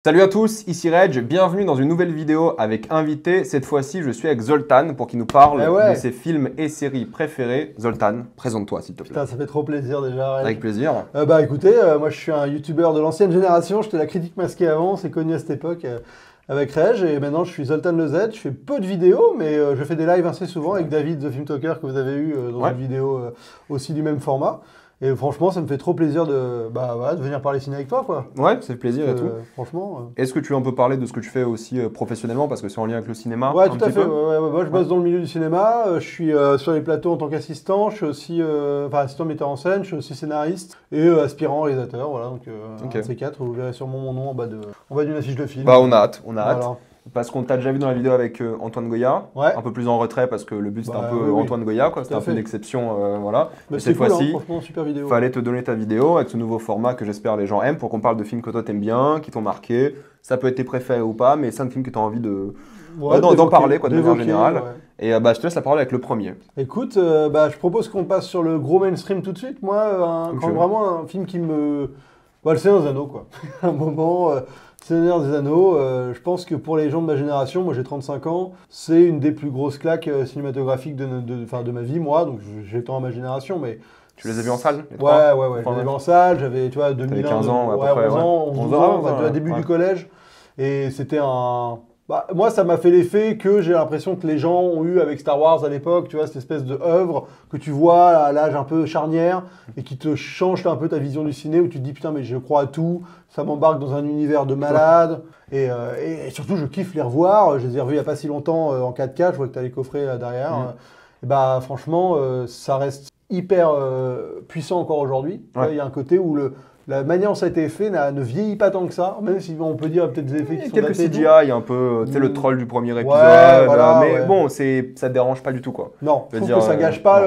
Salut à tous, ici Reg, bienvenue dans une nouvelle vidéo avec invité. Cette fois-ci, je suis avec Zoltan pour qu'il nous parle de ses films et séries préférés. Zoltan, présente-toi s'il te plaît. Putain, ça fait trop plaisir déjà. Reg. Avec plaisir. Bah écoutez, moi je suis un youtubeur de l'ancienne génération, j'étais la critique masquée avant, c'est connu à cette époque avec Reg, et maintenant je suis Zoltan le Z, je fais peu de vidéos, mais je fais des lives assez souvent avec David, The Film Talker, que vous avez eu dans une vidéo aussi du même format. Et franchement, ça me fait trop plaisir de venir parler ciné avec toi, quoi. Ouais, ça fait plaisir et tout. Franchement. Est-ce que tu veux un peu parler de ce que tu fais aussi professionnellement, parce que c'est en lien avec le cinéma? Ouais, tout à fait. Moi, je bosse dans le milieu du cinéma. Je suis sur les plateaux en tant qu'assistant. Je suis aussi assistant metteur en scène. Je suis aussi scénariste et aspirant réalisateur. Voilà, donc un de ces quatre. Vous verrez sûrement mon nom en bas d'une affiche de film. Bah, on a hâte, Voilà. Parce qu'on t'a déjà vu dans la vidéo avec Antoine Goya, un peu plus en retrait parce que le but c'était un peu Antoine Goya, quoi. C'était un peu une exception, voilà. Mais cette fois-ci, franchement, super vidéo. Fallait te donner ta vidéo avec ce nouveau format que j'espère les gens aiment pour qu'on parle de films que toi t'aimes bien, qui t'ont marqué. Ça peut être tes préférés ou pas, mais 5 films que tu as envie d'en parler quoi, de manière générale. Ouais. Et je te laisse la parole avec le premier. Écoute, je propose qu'on passe sur le gros mainstream tout de suite. Moi, vraiment un film qui me... le Seigneur des Anneaux, quoi. Un moment... Seigneur des Anneaux, je pense que pour les gens de ma génération, moi j'ai 35 ans, c'est une des plus grosses claques cinématographiques de ma vie, moi, donc j'étends à ma génération, mais... Tu les as vus en salle les Ouais, je les ai vus en salle, j'avais, 2001, 15 ans, à peu près, 11 ans, au début du collège, et c'était un... moi, ça m'a fait l'effet que j'ai l'impression que les gens ont eu avec Star Wars à l'époque, tu vois, cette espèce de œuvre que tu vois à l'âge un peu charnière et qui te change un peu ta vision du ciné où tu te dis putain mais je crois à tout, ça m'embarque dans un univers de malade et surtout je kiffe les revoir, je les ai revus il n'y a pas si longtemps en 4K, je vois que tu as les coffrets derrière. Et franchement, ça reste hyper puissant encore aujourd'hui. Il y a un côté où la manière dont ça a été fait ne vieillit pas tant que ça, même si on peut dire peut-être des effets qui sont quelques datés. CGI, un peu, tu sais, le troll du premier épisode, mais bon, ça te dérange pas du tout, quoi. Non, je trouve que ça gâche pas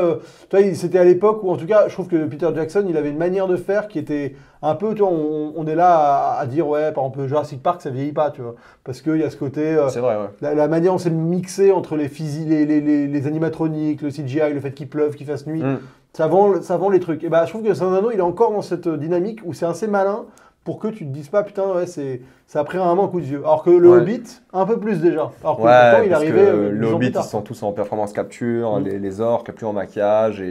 Tu vois, c'était à l'époque où, en tout cas, je trouve que Peter Jackson, il avait une manière de faire qui était un peu, tu vois, on est là à dire, ouais, par exemple, Jurassic Park, ça vieillit pas, tu vois, parce qu'il y a ce côté... c'est vrai, ouais. La manière dont c'est mixé entre les animatroniques, le CGI, le fait qu'il pleuve, qu'il fasse nuit... Ça vend les trucs. Et je trouve que Seigneur des Anneaux, il est encore dans cette dynamique où c'est assez malin pour que tu te dises pas, putain, ouais, ça a pris vraiment un coup de vieux. Alors que le Hobbit, un peu plus déjà. Alors que pourtant, il arrivait. Le Hobbit, ils sont tous en performance capture, les orques, plus en maquillage.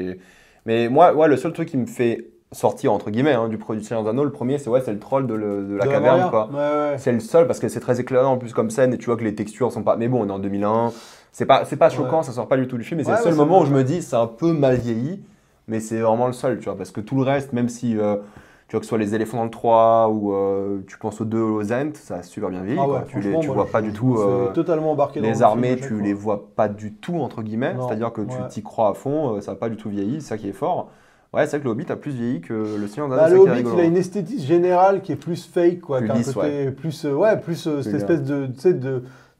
Mais moi, le seul truc qui me fait sortir, entre guillemets, du produit Seigneur des Anneaux, le premier, c'est le troll de la caverne, quoi. Ouais. C'est le seul parce que c'est très éclairant en plus comme scène et tu vois que les textures sont pas. Mais bon, on est en 2001. C'est pas choquant, ça sort pas du tout du film. Mais c'est le seul moment où je me dis, c'est un peu mal vieilli. Mais c'est vraiment le seul, tu vois, parce que tout le reste, même si tu vois que ce soit les éléphants dans le 3 ou tu penses aux 2 aux Ent, ça a super bien vieilli. Tu vois pas du tout. Totalement embarqué dans les armées, tu les vois pas du tout, entre guillemets. C'est-à-dire que tu t'y crois à fond, ça n'a pas du tout vieilli, c'est ça qui est fort. Ouais, c'est vrai que le Hobbit a plus vieilli que le Seigneur des Anneaux. Le Hobbit, il a une esthétique générale qui est plus fake, quoi. Plus lisse, plus cette espèce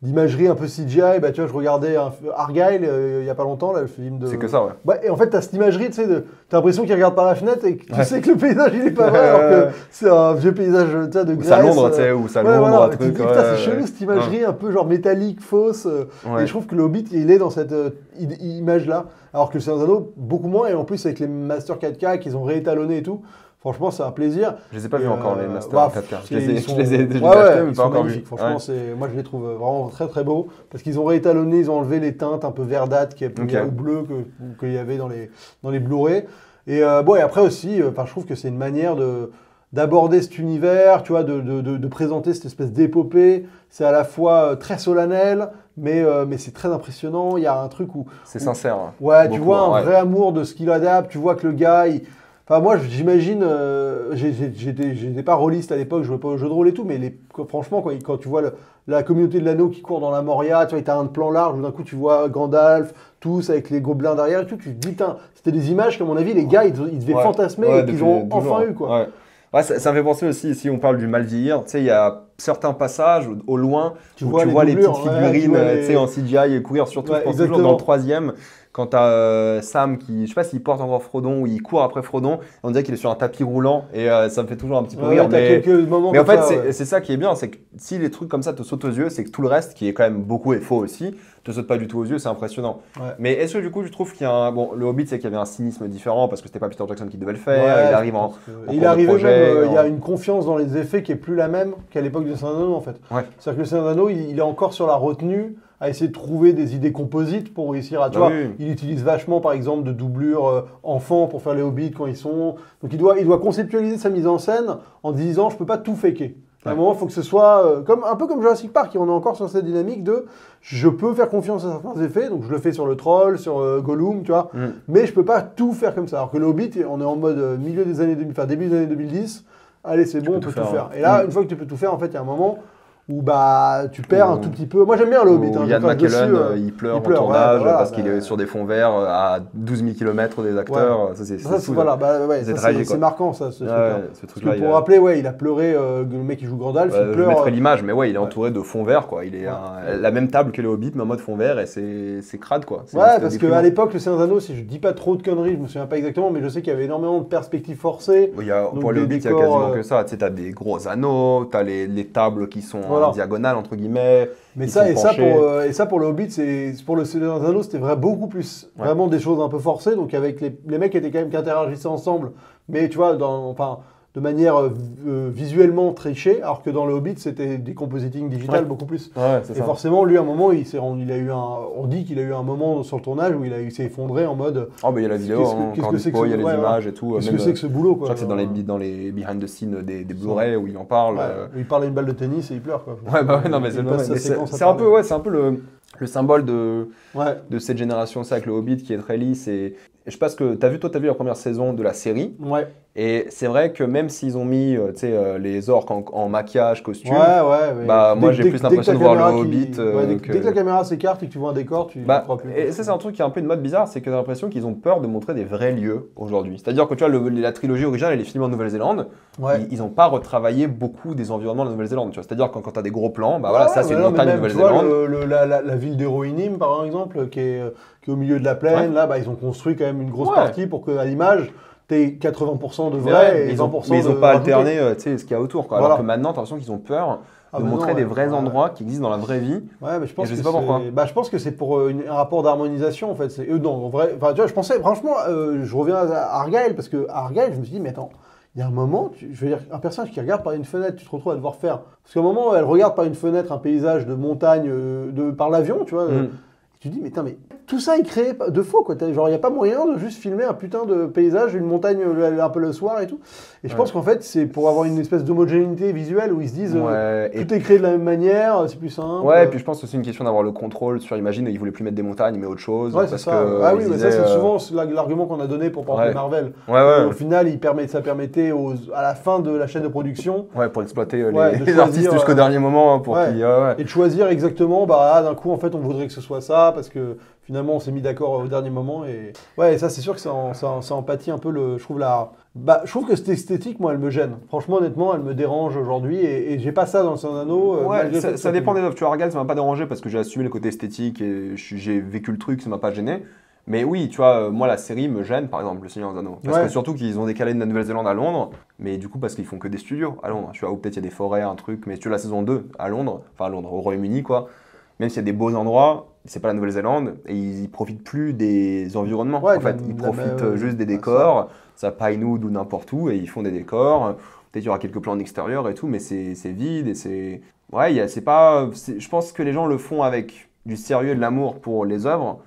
d'imagerie un peu CGI, tu vois, je regardais Argyle il y a pas longtemps, là, le film de... C'est que ça, ouais. Et en fait, t'as cette imagerie, tu sais, t'as l'impression qu'il regarde par la fenêtre et que tu sais que le paysage, il est pas vrai, alors que c'est un vieux paysage, tu sais, de Grèce. Ou ça Londres, tu sais, ou ça Londres, un truc. Tu te dis, putain, c'est chelou, cette imagerie un peu genre métallique, fausse. Et je trouve que le Hobbit, il est dans cette image-là, alors que le Seigneur des Anneaux, beaucoup moins, et en plus, avec les Master 4K qu'ils ont réétalonnés et tout. Franchement, c'est un plaisir. Je les ai pas vus encore, les Master 4K. Je les ai déjà achetés, mais pas encore vus. Franchement, moi, je les trouve vraiment très, très beaux. Parce qu'ils ont réétalonné, ils ont enlevé les teintes un peu verdâtres ou bleues qu'il y avait dans les Blu-ray. Et après aussi, je trouve que c'est une manière d'aborder cet univers, tu vois, de présenter cette espèce d'épopée. C'est à la fois très solennel, mais c'est très impressionnant. Il y a un truc où... C'est sincère. Ouais, tu vois un vrai amour de ce qu'il adapte. Tu vois que le gars... moi, j'imagine, j'étais pas rôliste à l'époque, je jouais pas au jeu de rôle et tout, mais franchement, quand tu vois la communauté de l'anneau qui court dans la Moria, tu vois, t'as un plan large où d'un coup tu vois Gandalf, tous avec les gobelins derrière et tout, tu te dis, putain, c'était des images qu'à mon avis, les gars, ils devaient fantasmer et qu'ils ont enfin eu, quoi. Ouais, ça me fait penser aussi, si on parle du mal vieillir, tu sais, il y a certains passages au loin où tu vois les petites figurines en CGI et courir, surtout, je pense toujours dans le 3e. quand t'as Sam qui, je sais pas s'il porte encore Frodon ou il court après Frodon, on dirait qu'il est sur un tapis roulant et ça me fait toujours un petit peu rire. Mais en fait, c'est ça qui est bien, c'est que si les trucs comme ça te sautent aux yeux, c'est que tout le reste, qui est quand même beaucoup et faux aussi, te saute pas du tout aux yeux, c'est impressionnant. Mais est-ce que du coup, tu trouves qu'il y a un... Bon, le Hobbit, c'est qu'il y avait un cynisme différent parce que c'était pas Peter Jackson qui devait le faire, il arrive en il arrivait même, il y a une confiance dans les effets qui est plus la même qu'à l'époque de Seigneur des Anneaux en fait. C'est-à-dire que le Seigneur des Anneaux, il est encore sur la retenue, à essayer de trouver des idées composites pour réussir à... Tu vois, il utilise vachement, par exemple, de doublures enfants pour faire les Hobbits quand ils sont... Donc il doit conceptualiser sa mise en scène en disant, je peux pas tout faker. À un moment, il faut que ce soit un peu comme Jurassic Park, on est encore sur cette dynamique de je peux faire confiance à certains effets, donc je le fais sur le troll, sur Gollum, tu vois, mais je peux pas tout faire comme ça. Alors que le Hobbit, on est en mode milieu des années 2000, enfin début des années 2010, allez c'est bon, on peut tout faire. Et là, une fois que tu peux tout faire, en fait, il y a un moment où bah tu perds un tout petit peu. Moi j'aime bien le Hobbit. Ian McKellen, il pleure en tournage parce qu'il est sur des fonds verts à 12 000 km des acteurs. Ça c'est c'est marquant ça, ce truc-là. Parce que pour rappeler, il a pleuré, le mec qui joue Gandalf, il pleure. Je mettrai l'image, mais il est entouré de fonds verts quoi. Il est la même table que le Hobbit, mais en mode fond vert et c'est crade quoi. Ouais, parce qu'à l'époque, le Seigneur des Anneaux, si je dis pas trop de conneries, je me souviens pas exactement, mais je sais qu'il y avait énormément de perspectives forcées. Pour le Hobbit, il y a quasiment que ça. Tu sais, t'as des gros anneaux, t'as les tables qui sont en diagonale entre guillemets. Mais ça pour le Hobbit, pour le Seigneur des Anneaux, c'était beaucoup plus vraiment des choses un peu forcées. Donc avec les mecs étaient quand même qui interagissaient ensemble, mais tu vois de manière visuellement trichée, alors que dans le Hobbit, c'était des compositing digital beaucoup plus. Et forcément, lui, à un moment, on dit qu'il a eu un moment sur le tournage où il s'est effondré en mode. Oh, mais il y a la vidéo, il y a les images et tout. Qu'est-ce que c'est que ce boulot quoi. Je crois que c'est dans les behind the scenes des Blu-ray où il en parle. Il parle à une balle de tennis et il pleure quoi. C'est un peu le symbole de cette génération, ça avec le Hobbit qui est très lisse. Et je pense que tu as vu la première saison de la série. Et c'est vrai que même s'ils ont mis les orques en maquillage, costume, moi j'ai plus l'impression de voir le Hobbit. Dès que la caméra s'écarte et que tu vois un décor, tu crois plus. Et ça c'est un truc qui est un peu une mode bizarre, c'est que tu as l'impression qu'ils ont peur de montrer des vrais lieux aujourd'hui. C'est-à-dire que tu vois, la trilogie originale elle est filmée en Nouvelle-Zélande, ils n'ont pas retravaillé beaucoup des environnements de la Nouvelle-Zélande. C'est-à-dire que quand tu as des gros plans, ça c'est une montagne de Nouvelle-Zélande. La ville d'Héroïne, par exemple, qui est au milieu de la plaine, là ils ont construit quand même une grosse partie pour qu'à l'image, t'es 80% de vrai et 20% mais ils n'ont pas alterné ce qu'il y a autour. Quoi. Alors que maintenant, t'as l'impression qu'ils ont peur de montrer des vrais endroits qui existent dans la vraie vie. Mais je pense sais pas pourquoi. Je pense que c'est pour un rapport d'harmonisation en fait. En vrai, tu vois, je pensais, franchement, je reviens à Argyle parce que à Argyle, je me suis dit, mais attends, il y a un moment, je veux dire, un personnage qui regarde par une fenêtre, tu te retrouves à devoir faire. Parce qu'à un moment, elle regarde par une fenêtre un paysage de montagne par l'avion, tu vois. Tu te dis, mais tout ça est créé de faux, quoi. Genre, il n'y a pas moyen de juste filmer un putain de paysage, une montagne un peu le soir et tout. Et je pense qu'en fait, c'est pour avoir une espèce d'homogénéité visuelle où ils se disent, tout est créé de la même manière, c'est plus simple. Ouais, et puis je pense que c'est une question d'avoir le contrôle sur, imagine, ils voulaient plus mettre des montagnes, mais autre chose. Ouais, c'est ça. Mais ça, c'est souvent l'argument qu'on a donné pour porter Marvel. Au final, ça permettait à la fin de la chaîne de production. Pour exploiter les artistes jusqu'au dernier moment. Et de choisir exactement, d'un coup, en fait, on voudrait que ce soit ça. Parce que finalement on s'est mis d'accord au dernier moment et ça c'est sûr que ça en pâtit un peu je trouve que cette esthétique moi elle me gêne, franchement honnêtement elle me dérange aujourd'hui et j'ai pas ça dans le Seigneur des Anneaux. Ça dépend des œuvres, tu vois Argyle ça m'a pas dérangé parce que j'ai assumé le côté esthétique et j'ai vécu le truc, ça m'a pas gêné. Mais oui, tu vois, moi la série me gêne, par exemple, le Seigneur des Anneaux. Parce que surtout qu'ils ont décalé de la Nouvelle-Zélande à Londres, mais du coup parce qu'ils font que des studios à Londres. Tu vois, ou peut-être il y a des forêts, un truc, mais tu vois la saison 2 à Londres, au Royaume-Uni quoi. Même s'il y a des beaux endroits, c'est pas la Nouvelle-Zélande et ils profitent plus des environnements. En fait, ils profitent juste des décors, ça Pinewood ou n'importe où et ils font des décors. Peut-être il y aura quelques plans d'extérieur et tout, mais c'est vide et c'est. Je pense que les gens le font avec du sérieux et de l'amour pour les œuvres.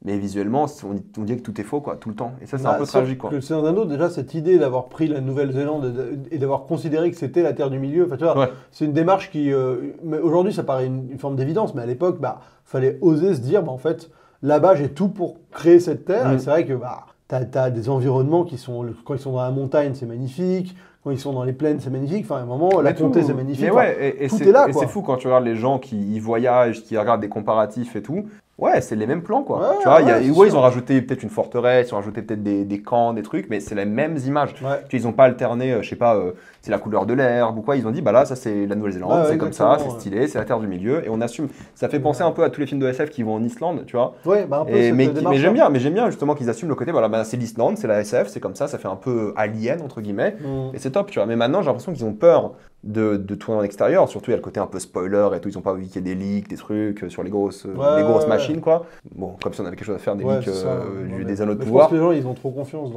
Mais visuellement, on dit que tout est faux, quoi, tout le temps. Et ça, c'est un peu tragique, quoi. Le Seigneur des Anneaux, déjà, cette idée d'avoir pris la Nouvelle-Zélande et d'avoir considéré que c'était la Terre du Milieu, tu vois, c'est une démarche qui, aujourd'hui, ça paraît une forme d'évidence, mais à l'époque, fallait oser se dire, en fait, là-bas, j'ai tout pour créer cette Terre. Et c'est vrai que, t'as des environnements qui sont, quand ils sont dans la montagne, c'est magnifique. Quand ils sont dans les plaines, c'est magnifique. Enfin, à un moment, la comté, c'est magnifique. Et tout est là, et c'est fou quand tu regardes les gens qui voyagent, qui regardent des comparatifs et tout. Ouais, c'est les mêmes plans, quoi. Tu vois, ils ont rajouté peut-être une forteresse, ils ont rajouté peut-être des camps, des trucs, mais c'est les mêmes images. Ils n'ont pas alterné, je sais pas, c'est la couleur de l'herbe ou quoi. Ils ont dit, bah là, ça c'est la Nouvelle-Zélande, c'est comme ça, c'est stylé, c'est la terre du milieu et on assume. Ça fait penser un peu à tous les films de SF qui vont en Islande, tu vois. Ouais, bah un peu. Mais j'aime bien justement qu'ils assument le côté, voilà, bah, c'est l'Islande, c'est la SF, c'est comme ça fait un peu alien entre guillemets et c'est top, tu vois. Mais maintenant, j'ai l'impression qu'ils ont peur de tourner en extérieur, surtout il y a le côté un peu spoiler et tout, ils ont pas envie qu'il y ait des leaks, des trucs sur les grosses machines, quoi. Bon, comme si on avait quelque chose à faire, des leaks des anneaux de pouvoir. Je pense que les gens, ils ont trop confiance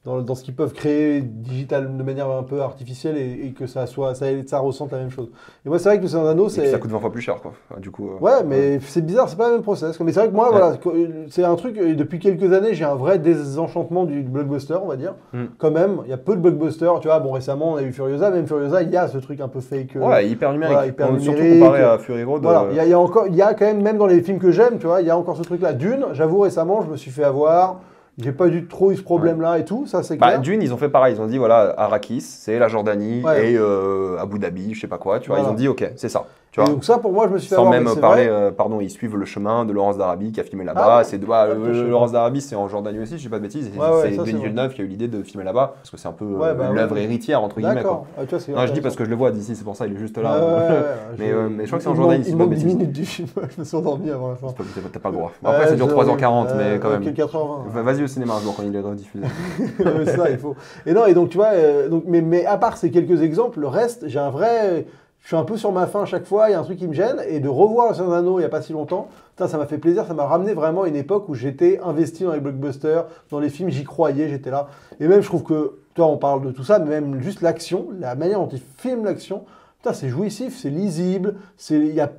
dans ce qu'ils peuvent créer digital de manière un peu artificielle et que ça ressente la même chose. Et moi, c'est vrai que le Seigneur des Anneaux, ça coûte 20 fois plus cher, quoi. Du coup, ouais, mais c'est bizarre, c'est pas le même process. Mais c'est vrai que moi, voilà, c'est un truc, depuis quelques années, j'ai un vrai désenchantement du blockbuster, on va dire. Quand même, il y a peu de blockbusters, tu vois. Bon, récemment, on a eu Furiosa, même Furiosa, il y a ce truc un peu fake. Ouais, hyper numérique. Voilà, surtout comparé à Fury Road. Voilà, il y a quand même dans les films que j'aime, tu vois, il y a encore ce truc-là. Dune, j'avoue, récemment, je me suis fait avoir. J'ai pas trop eu ce problème-là et tout, ça c'est clair. Dune, ils ont fait pareil, ils ont dit voilà, Arrakis, c'est la Jordanie et Abu Dhabi, je sais pas quoi, tu vois, ils ont dit ok, c'est ça. Tu vois. Et donc ça pour moi je me suis fait sans avoir, même parler, pardon, ils suivent le chemin de Laurence d'Arabie qui a filmé là-bas. Laurence d'Arabie c'est en Jordanie aussi, je dis pas de bêtises, c'est Denis Villeneuve qui a eu l'idée de filmer là-bas, parce que c'est un peu l'œuvre héritière entre guillemets. D'accord. Non, je dis parce que je le vois d'ici, c'est pour ça, il est juste là. Mais je crois que c'est en Jordanie, il manque 10 minutes du film, je me suis endormi avant la fin. T'as pas le droit. Après ça dure 3h40, mais quand même. 4h20. Vas-y au cinéma un jour quand il est rediffusé. Ça, il faut. Et donc tu vois, mais à part ces quelques exemples, le reste, je suis un peu sur ma faim à chaque fois, il y a un truc qui me gêne, et de revoir Le Seigneur des Anneaux il n'y a pas si longtemps, ça m'a fait plaisir, ça m'a ramené vraiment à une époque où j'étais investi dans les blockbusters, dans les films, j'y croyais, j'étais là. Et même, je trouve que, toi, on parle de tout ça, mais même juste l'action, la manière dont ils filment l'action, c'est jouissif, c'est lisible, il y a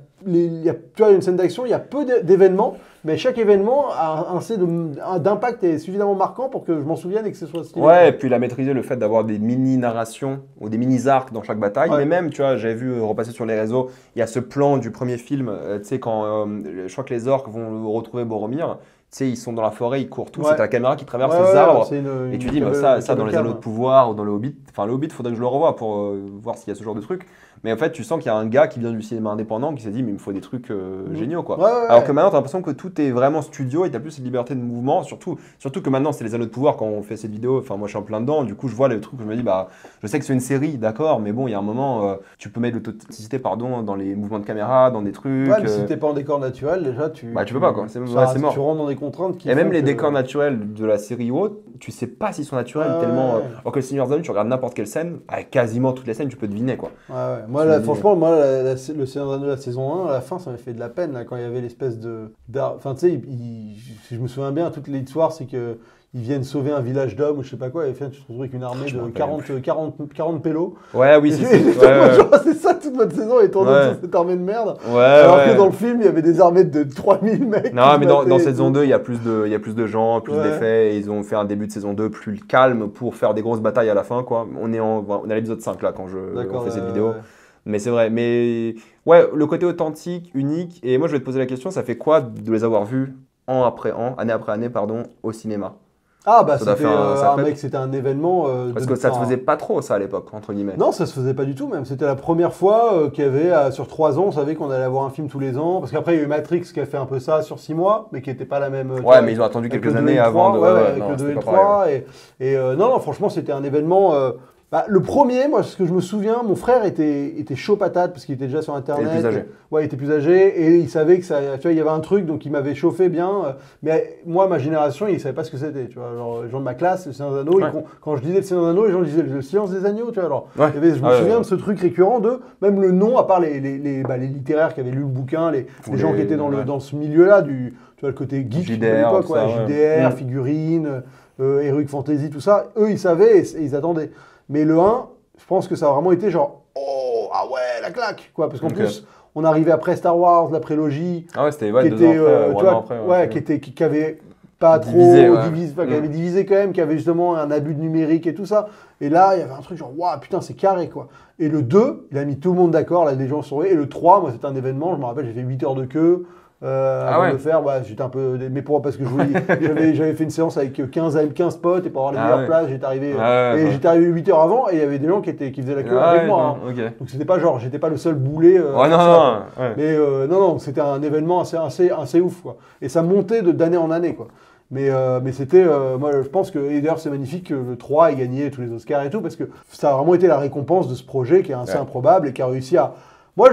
une scène d'action, il y a peu d'événements, mais chaque événement a d'impact et suffisamment marquant pour que je m'en souvienne et que ce soit stylé. Ouais, et puis il a maîtrisé le fait d'avoir des mini-narrations ou des mini-arcs dans chaque bataille. Mais même, tu vois, j'avais vu repasser sur les réseaux, il y a ce plan du premier film, tu sais, quand je crois que les orques vont retrouver Boromir. Tu sais, ils sont dans la forêt, ils courent tous, c'est ta caméra qui traverse les arbres. Et tu dis, ça dans les Anneaux de pouvoir ou dans le Hobbit, enfin le Hobbit, il faudrait que je le revoie pour voir s'il y a ce genre de truc. Mais en fait, tu sens qu'il y a un gars qui vient du cinéma indépendant qui s'est dit, mais il me faut des trucs géniaux, quoi. Alors que maintenant, tu as l'impression que tout est vraiment studio et tu as plus cette liberté de mouvement. Surtout que maintenant, c'est les Anneaux de pouvoir quand on fait cette vidéo. Enfin, moi, je suis en plein dedans. Du coup, je vois les trucs où je me dis, bah, je sais que c'est une série, d'accord, mais bon, il y a un moment, tu peux mettre de l'authenticité, dans les mouvements de caméra, dans des trucs. Ouais, mais si t'es pas en décor naturel, déjà, tu peux pas, quoi. C'est mort. Tu rentres dans des contraintes qui. Et même les décors naturels de la série ou autre, tu sais pas s'ils sont naturels tellement. Alors que le Seigneur des Anneaux, tu regardes n'importe quelle scène, quasiment toutes les scènes, tu peux deviner, quoi. Moi, là, franchement, le Seigneur des Anneaux de la saison 1, à la fin, ça m'a fait de la peine, là, quand il y avait l'espèce de. Enfin, tu sais, si je me souviens bien, toute l'histoire, c'est que. Ils viennent sauver un village d'hommes ou je sais pas quoi, et tu te retrouves avec une armée de 40 pélos. Ouais, oui, c'est ça, toute votre saison est tournée sur cette armée de merde. Alors que dans le film, il y avait des armées de 3000 mecs. Non, mais dans saison 2, il y a plus de gens, plus d'effets, et ils ont fait un début de saison 2 plus calme pour faire des grosses batailles à la fin, quoi. On est à l'épisode 5 là quand on fait cette vidéo. Mais c'est vrai, mais ouais, le côté authentique, unique, et moi je vais te poser la question, ça fait quoi de les avoir vus année après année, au cinéma? Ah bah c'était un événement. Parce que ça se faisait pas trop ça à l'époque, entre guillemets. Non, ça se faisait pas du tout même. C'était la première fois qu'il y avait, sur 3 ans, on savait qu'on allait avoir un film tous les ans. Parce qu'après il y a eu Matrix qui a fait un peu ça sur 6 mois, mais qui n'était pas la même. Ouais, mais ils ont attendu quelques années avant de. Avec le 2 et le 3. Non, franchement c'était un événement. Le premier, moi, ce que je me souviens, mon frère était chaud patate parce qu'il était déjà sur Internet. Il était plus âgé. Ouais, il était plus âgé et il savait que ça, tu vois, il y avait un truc, donc il m'avait chauffé bien. Mais moi, ma génération, ils savaient pas ce que c'était, tu vois. Genre, les gens de ma classe, le Seigneur des Anneaux, quand je disais le Seigneur des Anneaux, les gens disaient le silence des agneaux, tu vois. Alors, je me souviens de ce truc récurrent même le nom, à part les littéraires qui avaient lu le bouquin, les gens qui étaient dans ce milieu-là, tu vois, le côté geek de l'époque, JDR, figurines, Heroic Fantasy, tout ça, eux, ils savaient et ils attendaient. Mais le 1, je pense que ça a vraiment été genre « Oh, ah ouais, la claque !» quoi. Parce qu'en plus, on arrivait après Star Wars, la prélogie. Ah ouais, c'était 2 ans après. Qui avait pas divisé, trop divisé, qui avait divisé quand même, qui avait justement un abus de numérique et tout ça. Et là, il y avait un truc genre « Waouh, putain, c'est carré, quoi !» Et le 2, il a mis tout le monde d'accord, là, les gens sont... Et le 3, moi, c'était un événement, je me rappelle, j'ai fait 8 heures de queue. Avant de le faire, j'étais un peu. Mais parce que j'avais fait une séance avec 15 potes et pour avoir les meilleures places, j'étais arrivé. J'étais arrivé 8 heures avant et il y avait des gens qui faisaient la queue avec moi. Donc c'était pas genre, j'étais pas le seul boulet. Mais non, c'était un événement assez ouf, quoi. Et ça montait d'année en année, quoi. Mais c'était, moi je pense que, et d'ailleurs c'est magnifique que le 3 ait gagné tous les Oscars et tout, parce que ça a vraiment été la récompense de ce projet qui est assez improbable et qui a réussi à... Moi,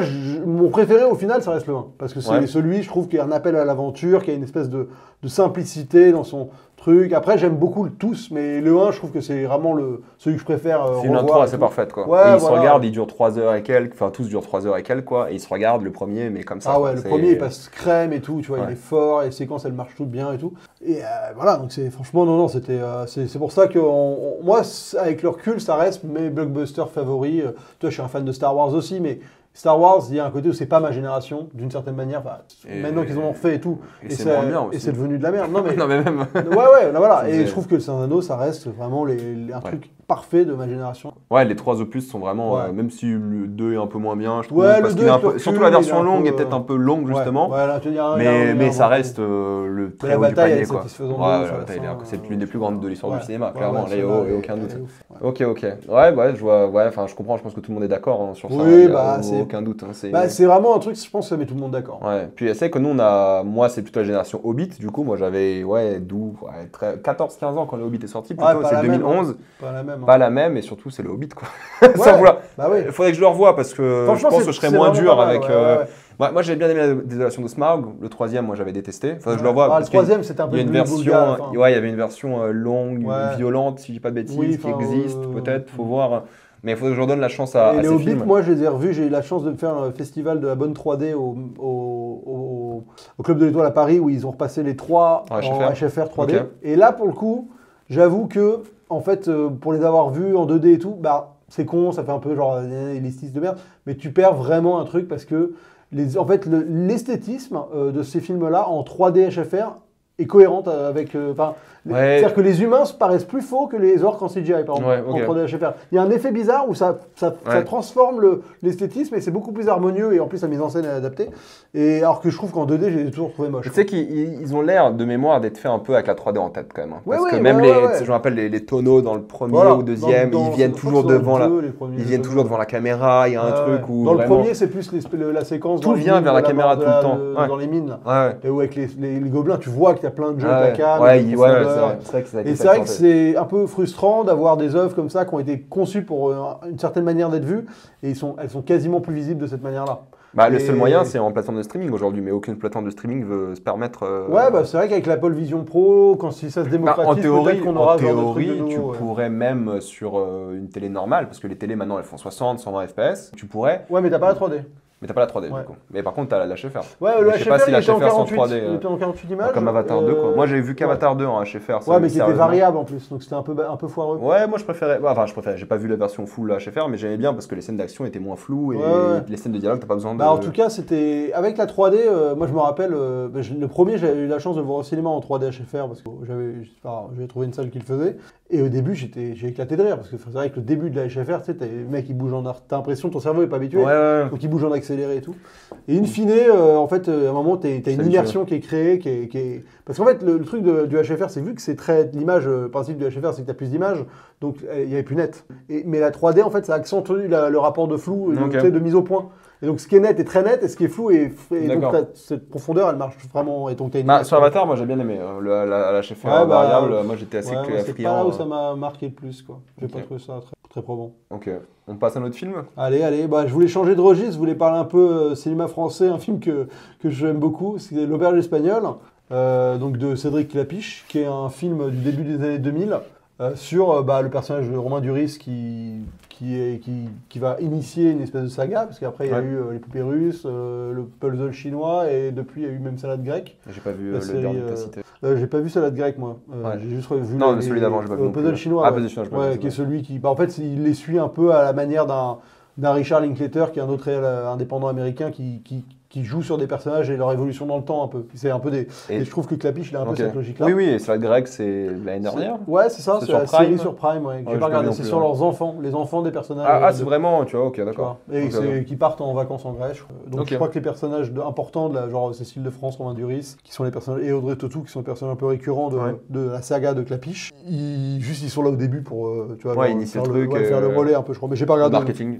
mon préféré au final, ça reste le 1, parce que c'est celui, je trouve, qui est un appel à l'aventure, qui a une espèce de simplicité dans son truc. Après, j'aime beaucoup le tous, mais le 1, je trouve que c'est vraiment celui que je préfère. C'est une intro assez parfaite, quoi. Ouais, et il se regarde, il dure 3 heures et quelques, enfin tous durent 3 heures et quelques, quoi. Et il se regarde le premier, mais comme ça. Ah ouais, le premier, il passe crème et tout, tu vois, il est fort, et les séquences, elles marchent toutes bien et tout. Et voilà, donc c'est franchement, non, c'était, c'est pour ça que moi, avec le recul, ça reste mes blockbusters favoris. Toi, je suis un fan de Star Wars aussi, mais Star Wars, il y a un côté où c'est pas ma génération, d'une certaine manière. Enfin, maintenant qu'ils en ont refait et tout, et c'est moins bien aussi. Et c'est devenu de la merde. Non mais, non, mais même. Ouais, là, voilà. Et je trouve que le Seigneur des Anneaux, ça reste vraiment un truc parfait de ma génération. Ouais, les 3 opus sont vraiment, même si le 2 est un peu moins bien, je trouve. Ouais, parce qu'il surtout la version longue est peut-être un peu longue, justement. Ouais, là, mais ça reste le très haut du panier, quoi. C'est l'une des plus grandes de l'histoire du cinéma, clairement. Là, il n'y a aucun doute. Ok. Ouais, je vois. Ouais, enfin, je comprends. Je pense que tout le monde est d'accord sur ça. Oui, bah, c'est aucun doute. C'est vraiment un truc, je pense que ça met tout le monde d'accord. Ouais. Puis c'est que nous, moi, c'est plutôt la génération Hobbit. Du coup, moi, j'avais 14-15 ans quand le Hobbit est sorti. Plutôt, c'est 2011. Pas la même, et surtout, c'est le Hobbit, quoi. Sans vouloir. Il faudrait que je le revoie parce que je pense que je serais moins dur avec. Moi, j'avais bien aimé la Désolation de Smaug. Le 3e, moi, j'avais détesté. Faudrait que je le revoie. Le 3e, c'était un peu plus vulgaire. Il y avait une version longue, violente, si je dis pas de bêtises, qui existe, peut-être. Faut voir. Mais il faudrait que je redonne la chance à ces Hobbits, films. moi, je les ai revus. J'ai eu la chance de faire un festival de la bonne 3D au Club de l'Étoile à Paris, où ils ont repassé les 3 en HFR 3D. Okay. Et là, pour le coup, j'avoue que, en fait, pour les avoir vus en 2D et tout, c'est con, ça fait un peu genre l'élistisme de merde, mais tu perds vraiment un truc parce que, en fait, l'esthétisme de ces films-là en 3D HFR est cohérente avec... C'est-à-dire que les humains paraissent plus faux que les orques en CGI, par exemple, en 3D HFR. Il y a un effet bizarre où ça transforme l'esthétisme et c'est beaucoup plus harmonieux et en plus la mise en scène est adaptée. Et alors que je trouve qu'en 2D, j'ai toujours trouvé moche. Tu sais qu'ils ont l'air de mémoire d'être faits un peu avec la 3D en tête quand même. Parce que même je me rappelle les tonneaux dans le premier ou deuxième, ils viennent toujours devant la caméra, il y a un truc où... Dans le premier, c'est plus la séquence... Tout vient vers la caméra tout le temps. Dans les mines, et où avec les gobelins, tu vois qu'il y a plein de jeux à cam. Et c'est vrai que c'est un peu frustrant d'avoir des œuvres comme ça qui ont été conçues pour une certaine manière d'être vues et elles sont quasiment plus visibles de cette manière-là. Le seul moyen, c'est en plateforme de streaming aujourd'hui, mais aucune plateforme de streaming veut se permettre. C'est vrai qu'avec l'Apple Vision Pro, si ça se démocratise, peut-être qu'on aura en théorie, tu pourrais même sur une télé normale, parce que les télés maintenant elles font 60, 120 FPS, tu pourrais. Ouais, mais t'as pas la 3D. Mais t'as pas la 3D du coup. Mais par contre, t'as la HFR. Ouais, le HFR, je sais pas si la HFR sans 3D. Il était en 48 images. Comme Avatar 2, quoi. Moi, j'ai vu qu'Avatar 2 en HFR. Ouais, mais qui était variable en plus, donc c'était un peu foireux. Ouais, moi je préférais. J'ai pas vu la version full HFR, mais j'aimais bien parce que les scènes d'action étaient moins floues et les scènes de dialogue, t'as pas besoin de. En tout cas, c'était. Avec la 3D, moi je me rappelle, le premier, j'avais eu la chance de le voir au cinéma en 3D HFR parce que j'avais trouvé une salle qui le faisait. Et au début, j'ai éclaté de rire parce que c'est vrai que le début de la HFR, tu sais, t'as les mecs qui bougent t'as l'impression que ton cerveau est pas habitué, donc ils bougent en accéléré et tout. Et in fine, en fait, à un moment, t'as une immersion qui est créée, qui est... Parce qu'en fait, le truc du HFR, c'est vu que c'est très... L'image, le principe du HFR, c'est que t'as plus d'images, donc il y avait plus net. Mais la 3D, en fait, ça accentue le rapport de flou, de mise au point. Et donc, ce qui est net est très net, et ce qui est flou et donc cette profondeur, elle marche vraiment. Et donc, sur Avatar, moi j'ai bien aimé la HFR variable. Moi j'étais assez friand. C'est pas là où ça m'a marqué le plus, quoi. J'ai pas trouvé ça très probant. Ok. On passe à un autre film. Allez. Je voulais changer de registre. Je voulais parler un peu cinéma français, un film que j'aime beaucoup. C'est L'Auberge espagnole, donc de Cédric Clapiche, qui est un film du début des années 2000 sur le personnage de Romain Duris qui va initier une espèce de saga, parce qu'après il y a eu les poupées russes, le puzzle chinois, et depuis il y a eu même Salade grecque. J'ai pas vu le dernier que t'as cité. J'ai pas vu Salade grecque moi. J'ai juste vu celui d'avant, j'ai pas vu. Le puzzle chinois. Puzzle chinois, qui est celui qui. En fait, il les suit un peu à la manière d'un Richard Linklater, qui est un autre indépendant américain qui joue sur des personnages et leur évolution dans le temps un peu. C'est un peu et je trouve que Clapiche, il a un peu cette logique-là. Oui, et Salade grecque, c'est l'année dernière. Ouais, c'est ça, c'est la série sur Prime. J'ai pas regardé, c'est sur leurs enfants, les enfants des personnages. C'est vraiment, tu vois, ok, d'accord. Et qui partent en vacances en Grèce. Donc je crois que les personnages importants, genre Cécile de France, Romain Duris, qui sont les personnages, et Audrey Tautou, qui sont les personnages un peu récurrents de la saga de Clapiche, ils sont là au début pour faire le relais un peu, je crois. Mais j'ai pas regardé. Marketing.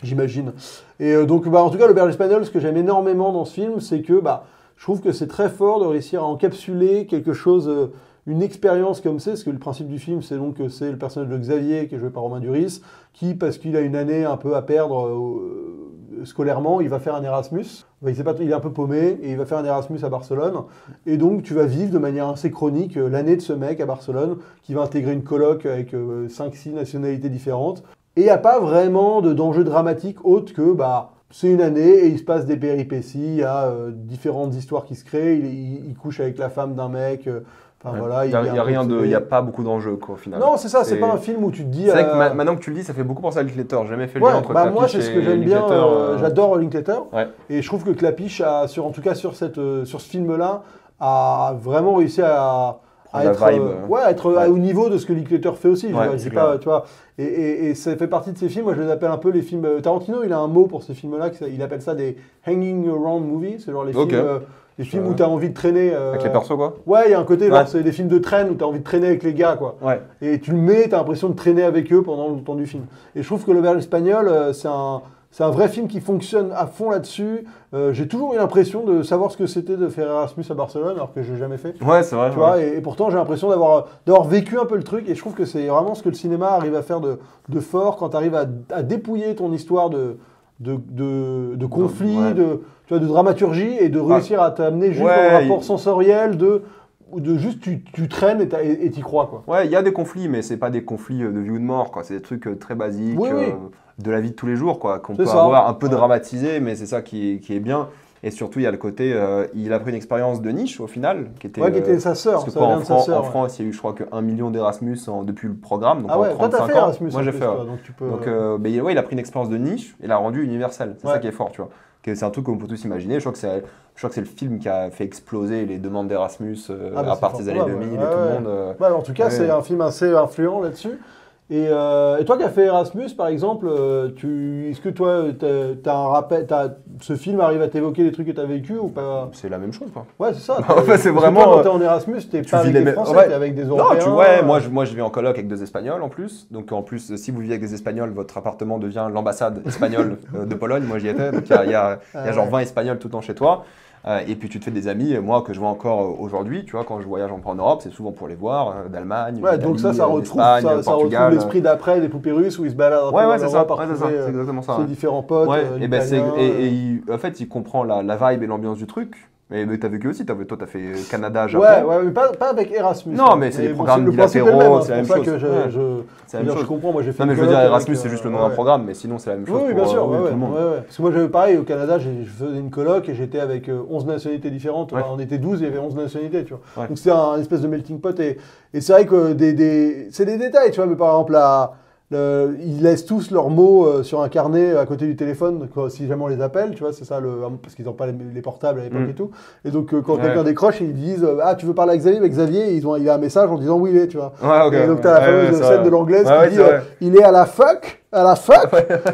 J'imagine. Et donc, en tout cas, L'Auberge espagnole, ce que j'aime énormément dans ce film, c'est que, je trouve que c'est très fort de réussir à encapsuler quelque chose, une expérience comme c'est, parce que le principe du film, c'est donc que c'est le personnage de Xavier, qui est joué par Romain Duris, qui, parce qu'il a une année un peu à perdre scolairement, il va faire un Erasmus. Il est un peu paumé, et il va faire un Erasmus à Barcelone. Et donc, tu vas vivre de manière assez chronique l'année de ce mec à Barcelone, qui va intégrer une coloc avec 5-6 nationalités différentes. Et il n'y a pas vraiment d'enjeu dramatique autre que, c'est une année et il se passe des péripéties, il y a différentes histoires qui se créent, il couche avec la femme d'un mec... voilà, il y a pas beaucoup d'enjeux quoi au final. Non, c'est ça, c'est pas un film où tu te dis. C'est vrai que maintenant que tu le dis, ça fait beaucoup penser à Linklater. J'ai jamais fait le lien entre moi, Klapisch c'est ce que et j'aime bien. Linklater. J'adore Linklater. Ouais. Et je trouve que Klapisch en tout cas sur ce film-là, a vraiment réussi à être au niveau de ce que Linklater fait aussi. Ouais, je dis pas, tu vois. Et ça fait partie de ces films. Moi, je les appelle un peu les films. Tarantino, il a un mot pour ces films-là. Il appelle ça des hanging around movies. C'est genre les films. Les films où tu as envie de traîner. Avec les persos, quoi. Ouais, il y a un côté, c'est des films de traîne où tu as envie de traîner avec les gars, quoi. Ouais. Et tu le mets, tu as l'impression de traîner avec eux pendant le temps du film. Et je trouve que L'Auberge espagnole, c'est un vrai film qui fonctionne à fond là-dessus. J'ai toujours eu l'impression de savoir ce que c'était de faire Erasmus à Barcelone, alors que je l'ai jamais fait. Ouais, c'est vrai. Tu vois, et pourtant, j'ai l'impression d'avoir vécu un peu le truc. Et je trouve que c'est vraiment ce que le cinéma arrive à faire de fort quand tu arrives à dépouiller ton histoire de conflits, de dramaturgie et de réussir à t'amener juste dans le rapport sensoriel de juste tu traînes et t'y crois quoi. Ouais, il y a des conflits, mais c'est pas des conflits de vie ou de mort quoi. C'est des trucs très basiques de la vie de tous les jours quoi, qu'on peut avoir un peu dramatisé, mais c'est ça qui est bien. Et surtout, il y a le côté, il a pris une expérience de niche au final, qui était sa sœur. Parce que en France, il y a eu, je crois, que 1 million d'Erasmus depuis le programme. Donc toi, t'as fait Erasmus. Moi, j'ai fait. Il a pris une expérience de niche et l'a rendue universelle. C'est ça qui est fort, tu vois. C'est un truc qu'on peut tous imaginer. Je crois que c'est le film qui a fait exploser les demandes d'Erasmus à partir des années 2000 et tout le monde. En tout cas, c'est un film assez influent là-dessus. Et toi qui as fait Erasmus, par exemple, est-ce que toi, t'as un rappel, ce film arrive à t'évoquer les trucs que tu as vécu ou pas? C'est la même chose, quoi. Ouais, c'est ça. En fait, c'est vraiment. Toi, quand t'es en Erasmus, t'es pas avec des Français, t'es avec des Européens. Non, moi, je vis en coloc avec 2 Espagnols en plus. Donc, en plus, si vous vivez avec des Espagnols, votre appartement devient l'ambassade espagnole de Pologne. Moi, j'y étais. Donc, il y a genre 20 Espagnols tout le temps chez toi. Et puis tu te fais des amis, moi que je vois encore aujourd'hui, tu vois, quand je voyage en Europe, c'est souvent pour les voir, d'Allemagne, donc ça retrouve l'esprit d'après des poupées russes où ils se baladent c'est ça, c'est exactement ça. Ses différents potes. En fait, il comprend la vibe et l'ambiance du truc. Mais t'as vécu aussi, toi t'as fait Canada, Japon. Ouais, mais pas avec Erasmus. Non, mais c'est des programmes bilatéraux, c'est la même chose. C'est la même chose. Je comprends, moi j'ai fait. Non, mais je veux dire, Erasmus c'est juste le nom d'un programme, mais sinon c'est la même chose. Oui, bien sûr, tout le monde. Parce que moi j'avais pareil au Canada, je faisais une coloc et j'étais avec 11 nationalités différentes. On était 12, il y avait 11 nationalités, tu vois. Donc c'était un espèce de melting pot et c'est vrai que c'est des détails, tu vois, mais par exemple ils laissent tous leurs mots sur un carnet à côté du téléphone si jamais on les appelle, tu vois, c'est ça, parce qu'ils n'ont pas les portables à l'époque et tout. Et donc quand quelqu'un décroche, ils disent tu veux parler à Xavier? Avec Xavier, il a un message en disant où il est, tu vois. Et donc tu as la fameuse scène de l'anglaise qui dit il est à la fac. À la fac,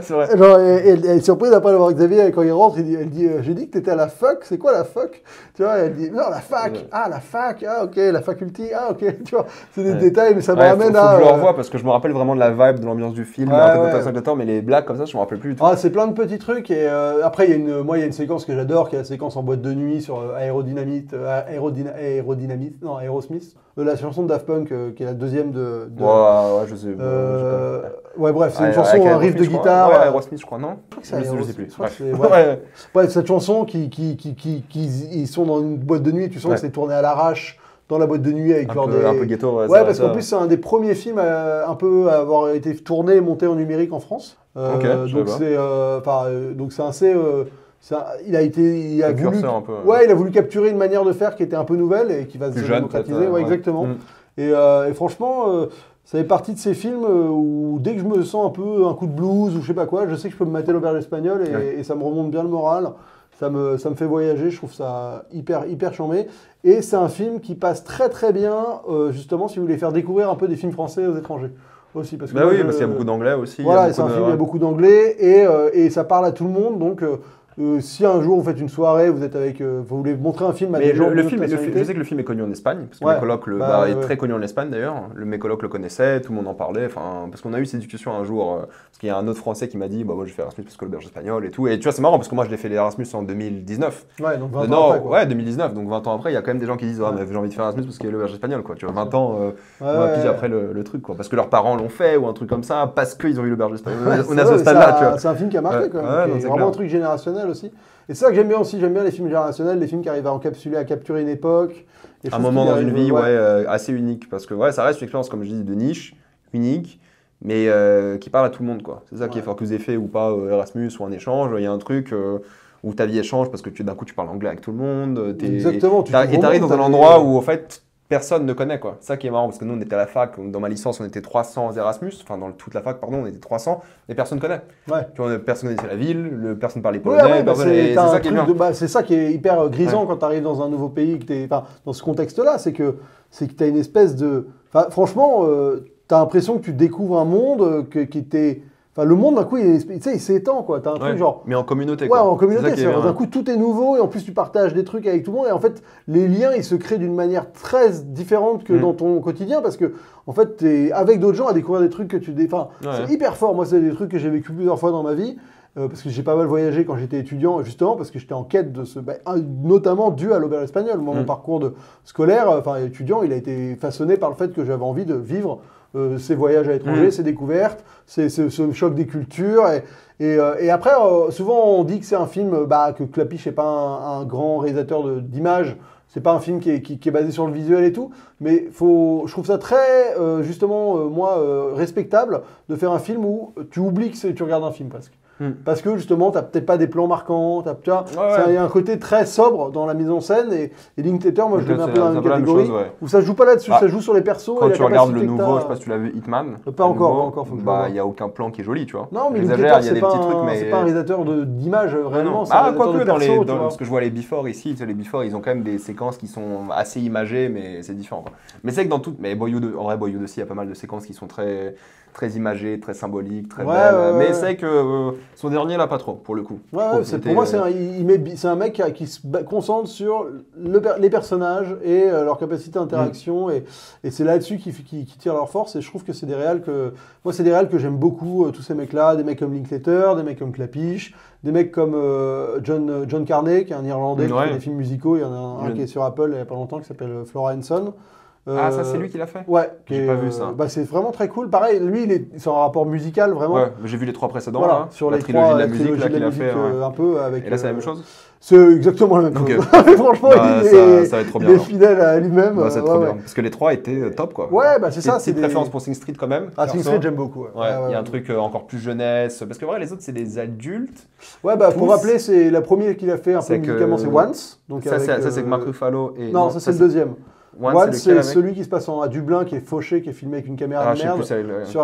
genre, elle est surprise après d'avoir Xavier quand il rentre, elle dit j'ai dit que t'étais à la fac, c'est quoi la fac? Tu vois, elle dit non la fac, la fac, ok, la faculté, ok, tu vois, c'est des détails, mais ça me ramène à. Faut que je le revoie parce que je me rappelle vraiment de la vibe, de l'ambiance du film, mais les blagues comme ça, je me rappelle plus du tout. C'est plein de petits trucs et après il y a une séquence que j'adore, qui est la séquence en boîte de nuit sur Aerosmith, la chanson de Daft Punk qui est la deuxième de. Ouais, je sais. Bref, c'est une chanson, un riff de guitare. Aerosmith, je crois, non? Je sais plus. Cette chanson ils sont dans une boîte de nuit, tu sens que c'est tourné à l'arrache dans la boîte de nuit avec un peu ghetto. Parce qu'en plus c'est un des premiers films un peu à avoir été tourné et monté en numérique en France. Donc c'est assez. Il a voulu capturer une manière de faire qui était un peu nouvelle et qui va se démocratiser. Exactement. Et franchement, ça fait partie de ces films où dès que je me sens un peu un coup de blues ou je sais pas quoi, je sais que je peux me mater l'auberge espagnole et ça me remonte bien le moral. Ça me fait voyager, je trouve ça hyper charmé. Et c'est un film qui passe très très bien, justement, si vous voulez faire découvrir un peu des films français aux étrangers. Aussi, parce que parce qu'il y a beaucoup d'anglais aussi. Voilà, c'est un film, il y a beaucoup d'anglais et ça parle à tout le monde. Donc si un jour vous faites une soirée, vous êtes avec, vous voulez montrer un film à Mais des gens de je sais que le film est connu en Espagne, parce que mes colocs est très connu en Espagne d'ailleurs. Mes colocs le connaissaient, tout le monde en parlait. Parce qu'on a eu cette discussion un jour, parce qu'il y a un autre Français qui m'a dit, bah moi je fais Erasmus parce que l'auberge espagnole et tout. Et tu vois, c'est marrant parce que moi je l'ai fait l'Erasmus en 2019. Ouais, donc 20 ans après. Quoi. Ouais, 2019, donc 20 ans après, il y a quand même des gens qui disent, mais j'ai envie de faire Erasmus parce qu'il y a l'auberge espagnole, quoi. Tu vois, 20 ans, puis après le truc, quoi. Parce que leurs parents l'ont fait ou un truc comme ça, parce qu'ils ont eu l'auberge espagnole. On a ce stade-là, tu vois. C'est un film qui a marqué, quoi. C'est vraiment un truc générationnel aussi. Et c'est ça que j'aime bien aussi, j'aime bien les films générationnels, les films qui arrivent à encapsuler, à capturer une époque. Un moment dans une vie assez unique, parce que ça reste une expérience, comme je dis, de niche, unique, mais qui parle à tout le monde, quoi. C'est ça qui est fort, que vous ayez fait ou pas Erasmus ou un échange, il y a un truc où ta vie échange parce que d'un coup tu parles anglais avec tout le monde. Exactement. Et t'arrives dans un endroit où, en fait, personne ne connaît, quoi. C'est ça qui est marrant, parce que nous, on était à la fac, dans ma licence, on était 300 Erasmus, enfin, dans toute la fac, pardon, on était 300, et personne ne connaît. Ouais. Tu vois, personne connaissait la ville, personne parlait polonais, c'est ça qui est bien. C'est ça qui est hyper grisant quand tu arrives dans un nouveau pays, dans ce contexte-là, c'est que tu as une espèce de... franchement, tu as l'impression que tu découvres un monde qui était... Enfin, le monde, d'un coup, il s'étend, quoi. T'as un truc genre... Mais en communauté, quoi. Ouais, en communauté. D'un coup, tout est nouveau et en plus, tu partages des trucs avec tout le monde. Et en fait, les liens, ils se créent d'une manière très différente que dans ton quotidien parce que, en fait, t'es avec d'autres gens à découvrir des trucs que tu... c'est hyper fort. Moi, c'est des trucs que j'ai vécu plusieurs fois dans ma vie. Parce que j'ai pas mal voyagé quand j'étais étudiant, justement, parce que j'étais en quête de ce... notamment dû à l'auberge espagnole. Moi, mon parcours scolaire, étudiant, il a été façonné par le fait que j'avais envie de vivre ces voyages à l'étranger, ces découvertes, ce choc des cultures. Et après, souvent, on dit que c'est un film, que Clapiche n'est pas un grand réalisateur d'images. C'est pas un film qui est basé sur le visuel et tout. Mais je trouve ça très, justement, respectable de faire un film où tu oublies que tu regardes un film presque. Parce que justement, tu n'as peut-être pas des plans marquants. Il y a un côté très sobre dans la mise en scène. Et Linklater, moi, je le mets un peu dans la même catégorie. Où ça ne joue pas là-dessus, ça joue sur les persos. Quand tu regardes le nouveau, je sais pas si tu l'as vu, Hitman. Pas encore. Il n'y a aucun plan qui est joli, tu vois. Non, mais Linklater, c'est pas un réalisateur d'images, réellement. Quoique, parce que je vois les before ici, les before, ils ont quand même des séquences qui sont assez imagées, mais c'est différent. Mais c'est que dans tout. Mais en vrai, Boyhood aussi, il y a pas mal de séquences qui sont très imagées, très symboliques, très belles. Mais c'est que son dernier, là, pas trop, pour le coup. Pour moi, c'est un mec qui se concentre sur les personnages et leur capacité d'interaction. Et c'est là-dessus qu'ils tirent leur force. Et je trouve que c'est des réals que j'aime beaucoup, tous ces mecs-là. Des mecs comme Linklater, des mecs comme Clapiche, des mecs comme John Carney, qui est un Irlandais qui fait des films musicaux. Il y en a un qui est sur Apple il n'y a pas longtemps, qui s'appelle Flora and Son. Ça c'est lui qui l'a fait? Ouais. J'ai pas vu ça. C'est vraiment très cool. Pareil, lui, c'est un rapport musical, vraiment. Ouais, j'ai vu les 3 précédents, voilà, là. Sur la les trilogie de la musique qu'il a fait. Un peu avec, et là, c'est la même chose? C'est exactement la même chose. Franchement, ça va être trop bien. Il est fidèle à lui-même. C'est trop bien. Parce que les 3 étaient top, quoi. Ouais, c'est ça. C'est une préférence pour Sing Street, quand même. Sing Street, j'aime beaucoup. Il y a un truc encore plus jeunesse. Parce que, les autres, c'est des adultes. Ouais, pour rappeler, c'est la première qu'il a fait un peu musicalement, c'est Once. Ça, c'est avec Mark Ruffalo. Non, ça, c'est le deuxième. One, c'est celui qui se passe à Dublin, qui est fauché, qui est filmé avec une caméra de merde,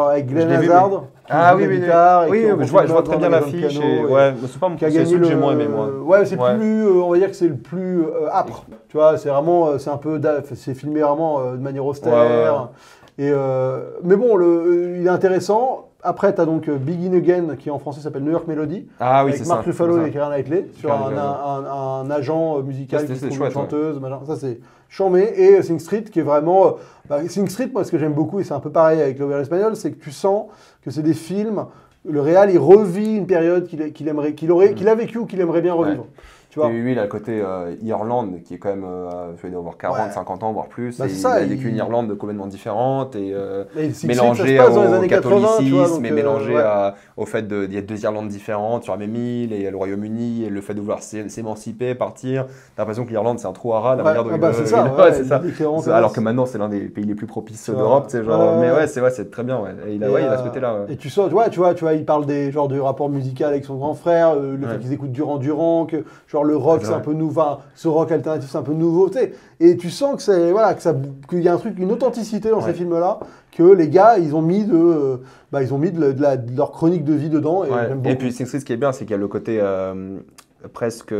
avec Glenn Hazard. Je vois très bien l'affiche. C'est pas celui que j'ai moins aimé, moi. Ouais, c'est plus, on va dire que c'est le plus âpre. Tu vois, c'est filmé vraiment de manière austère. Mais bon, il est intéressant. Après, tu as donc Begin Again, qui en français s'appelle New York Melody, avec Mark Ruffalo et Keira Knightley, sur un agent musical qui trouve une chanteuse. Ça, c'est chambé. Et Sing Street, qui est vraiment... Sing Street, moi, ce que j'aime beaucoup, et c'est un peu pareil avec l'auberge espagnole, c'est que tu sens que c'est des films... Le réal, il revit une période qu'il a vécue ou qu'il aimerait bien revivre. Tu vois. Et lui, il a le côté Irlande, qui est quand même, il doit avoir 40, 50 ans, voire plus. Il a vécu une Irlande complètement différente et mélangée au catholicisme, et mélangée au fait qu'il y a 2 Irlandes différentes sur la même île, et le Royaume-Uni, et le fait de vouloir s'émanciper, partir. T'as l'impression que l'Irlande, c'est un trou à ras, la manière dont c'est ça. Alors que maintenant, c'est l'un des pays les plus propices d'Europe. Mais c'est très bien. Et il a ce côté-là. Et tu sens, tu vois, il parle du rapport musical avec son grand frère, le fait qu'ils écoutent Duran Duran, que genre le rock c'est un peu nouveau, ce rock alternatif c'est un peu nouveau, tu sais. Et tu sens qu'il y a une authenticité dans ces films-là, que les gars ils ont mis de leur chronique de vie dedans. Et puis Sing Street, ce qui est bien, c'est qu'il y a le côté presque,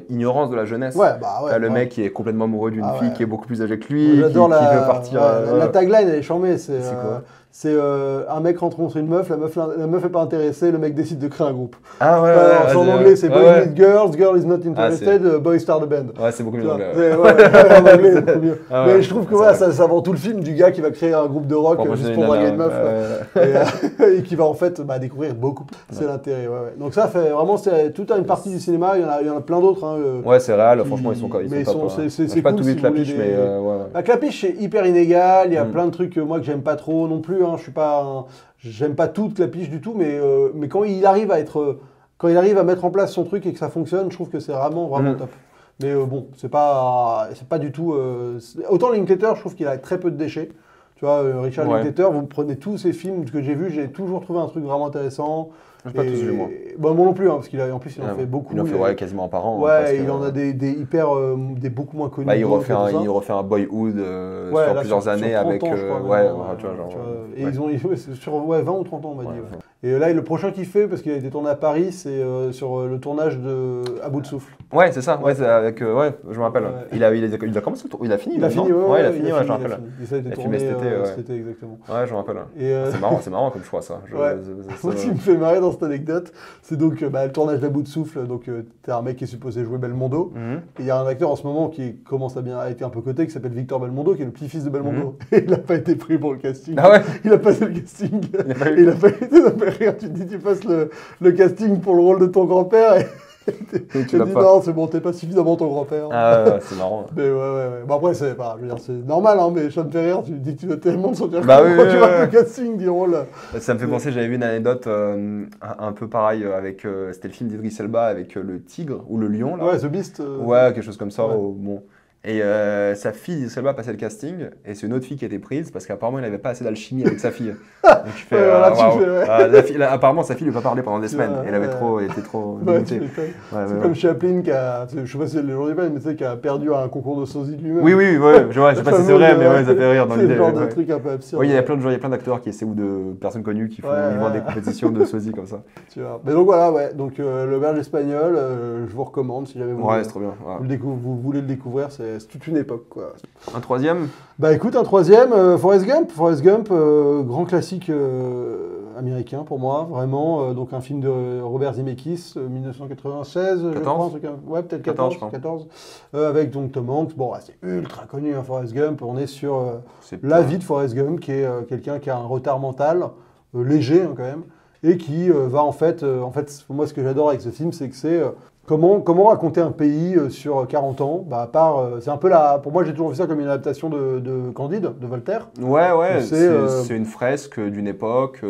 ignorance de la jeunesse. Le mec qui est complètement amoureux d'une fille qui est beaucoup plus âgée que lui, qui veut partir. La tagline, elle est charmée. C'est un mec rencontre une meuf, la meuf est pas intéressée, le mec décide de créer un groupe. Ah ouais, en anglais, c'est Boy Meet Girls, Girl is not interested, Boy start a band. Ouais, c'est beaucoup mieux en anglais. En anglais, c'est beaucoup mieux. Mais je trouve que ça vend tout le film du gars qui va créer un groupe de rock juste pour draguer une meuf. Et qui va en fait découvrir beaucoup. C'est l'intérêt. Donc ça fait vraiment, c'est toute une partie du cinéma, il y en a plein d'autres. Ouais, c'est réel, franchement, ils sont top. C'est pas cool, tout vite Clapiche, mais Clapiche, c'est hyper inégal, il y a plein de trucs moi que j'aime pas trop non plus. J'aime pas tout de Clapiche du tout, mais quand il arrive à mettre en place son truc et que ça fonctionne, je trouve que c'est vraiment top. Mais bon, c'est pas du tout. Autant Linklater, je trouve qu'il a très peu de déchets. Tu vois, Richard Linklater, vous prenez tous ces films que j'ai vus, j'ai toujours trouvé un truc vraiment intéressant. Pas tous vu, moi. Bon, moi non plus, parce qu'il en fait beaucoup. Il en fait quasiment par an. Il en a des beaucoup moins connus. Il refait un Boyhood sur plusieurs années avec. Et ils ont sur 20 ou 30 ans, on m'a dit. Et là, le prochain qu'il fait, parce qu'il a été tourné à Paris, c'est sur le tournage de À bout de souffle. Ouais, c'est ça. Ouais, c'est avec. Je me rappelle. Il a commencé le tour. Il a fini. Il a fini. Je me rappelle. Ça a été tourné cet été, exactement. Ouais, je me rappelle. C'est marrant comme choix, ça. Ce qui me fait marrer dans cette anecdote, c'est donc le tournage d'À bout de souffle. Donc, t'as un mec qui est supposé jouer Belmondo. Et il y a un acteur en ce moment qui commence à être un peu coté, qui s'appelle Victor Belmondo, qui est le petit-fils de Belmondo. Et il n'a pas été pris pour le casting. Ah ouais. Il a passé le casting. Il a pas été. Rire, tu te dis, tu passes le casting pour le rôle de ton grand-père et tu dis non, c'est bon, t'es pas suffisamment ton grand-père. Ah ouais, c'est marrant. Mais ouais. Bon, après, c'est normal, mais ça me fait rire, tu te dis que tu dois tellement te sentir quand tu vois le casting du rôle. Ça me fait penser, j'avais vu une anecdote un peu pareil avec, c'était le film d'Idris Elba avec le tigre ou le lion. Là. Ouais, The Beast. Ouais, quelque chose comme ça. Bon. Et sa fille, Selma, passait le casting, et c'est une autre fille qui a été prise parce qu'apparemment il n'avait pas assez d'alchimie avec sa fille. Donc tu fais, apparemment sa fille ne lui a pas parlé pendant des semaines, elle était trop limitée. C'est comme Chaplin qui a, je sais pas si c'est le jour du bain, mais tu sais, qui a perdu un concours de sosie de lui-même. Oui, je sais pas si c'est vrai, mais ça fait rire dans l'idée. C'est le genre de truc un peu absurde. Oui, il y a plein d'acteurs qui essaient ou de personnes connues qui font des compétitions de sosie comme ça. Tu vois. Mais donc voilà, donc l'auberge espagnole, je vous recommande si jamais c'est trop bien. Vous voulez le découvrir, c'est toute une époque, quoi. Un troisième ? Bah écoute, un troisième, Forrest Gump. Forrest Gump, grand classique américain pour moi, vraiment. Donc un film de Robert Zemeckis, 1996, 14 je crois, un truc, ouais, peut-être 14. Avec donc Tom Hanks. Bon, c'est ultra connu, Forrest Gump. On est sur la vie de Forrest Gump, qui est quelqu'un qui a un retard mental, léger quand même, et qui va en fait, moi ce que j'adore avec ce film, c'est que c'est... Comment raconter un pays sur 40 ans c'est un peu pour moi, j'ai toujours vu ça comme une adaptation de Candide, de Voltaire. Ouais, c'est une fresque d'une époque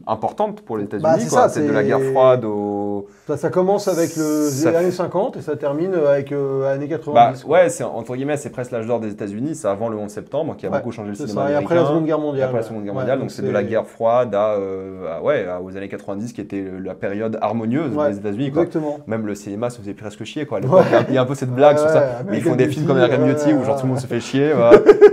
importante pour les États-Unis. C'est de la guerre froide au... Ça commence avec les années 50 et ça termine avec les années 90. C'est entre guillemets, c'est presque l'âge d'or des États-Unis. C'est avant le 11 septembre qui a beaucoup changé le cinéma américain. Et après la Seconde Guerre mondiale. Donc c'est de la guerre froide aux années 90 qui était la période harmonieuse des États-Unis. Exactement. Même le cinéma se faisait presque chier, quoi. Il y a un peu cette blague sur ça. Mais ils font des films comme American Beauty où genre tout le monde se fait chier.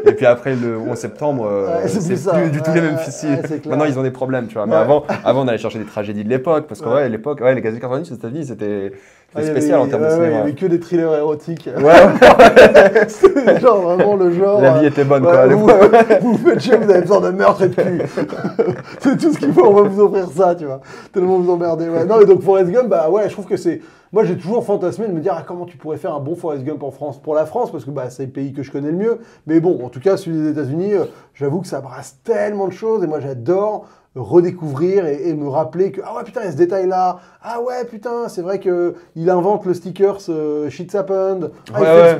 Et puis après le 11 septembre, c'est plus du tout les mêmes films. Maintenant ils ont des problèmes, tu vois. Mais avant on allait chercher des tragédies de l'époque parce que l'époque, les années 90 aux États-Unis c'était spécial en termes de cinéma. Il n'y avait que des thrillers érotiques. C'était genre vraiment le genre. La vie était bonne, quoi. Vous faites chier, vous avez besoin de meurtre et de cul. C'est tout ce qu'il faut, on va vous offrir ça, tu vois. Tellement vous emmerder. Non, mais donc Forrest Gump, je trouve que c'est. Moi, j'ai toujours fantasmé de me dire comment tu pourrais faire un bon Forrest Gump en France, pour la France, parce que c'est le pays que je connais le mieux. Mais bon, en tout cas, celui des États-Unis, j'avoue que ça brasse tellement de choses et moi, j'adore redécouvrir et me rappeler que putain, il y a ce détail là, c'est vrai que il invente le sticker shit's happened,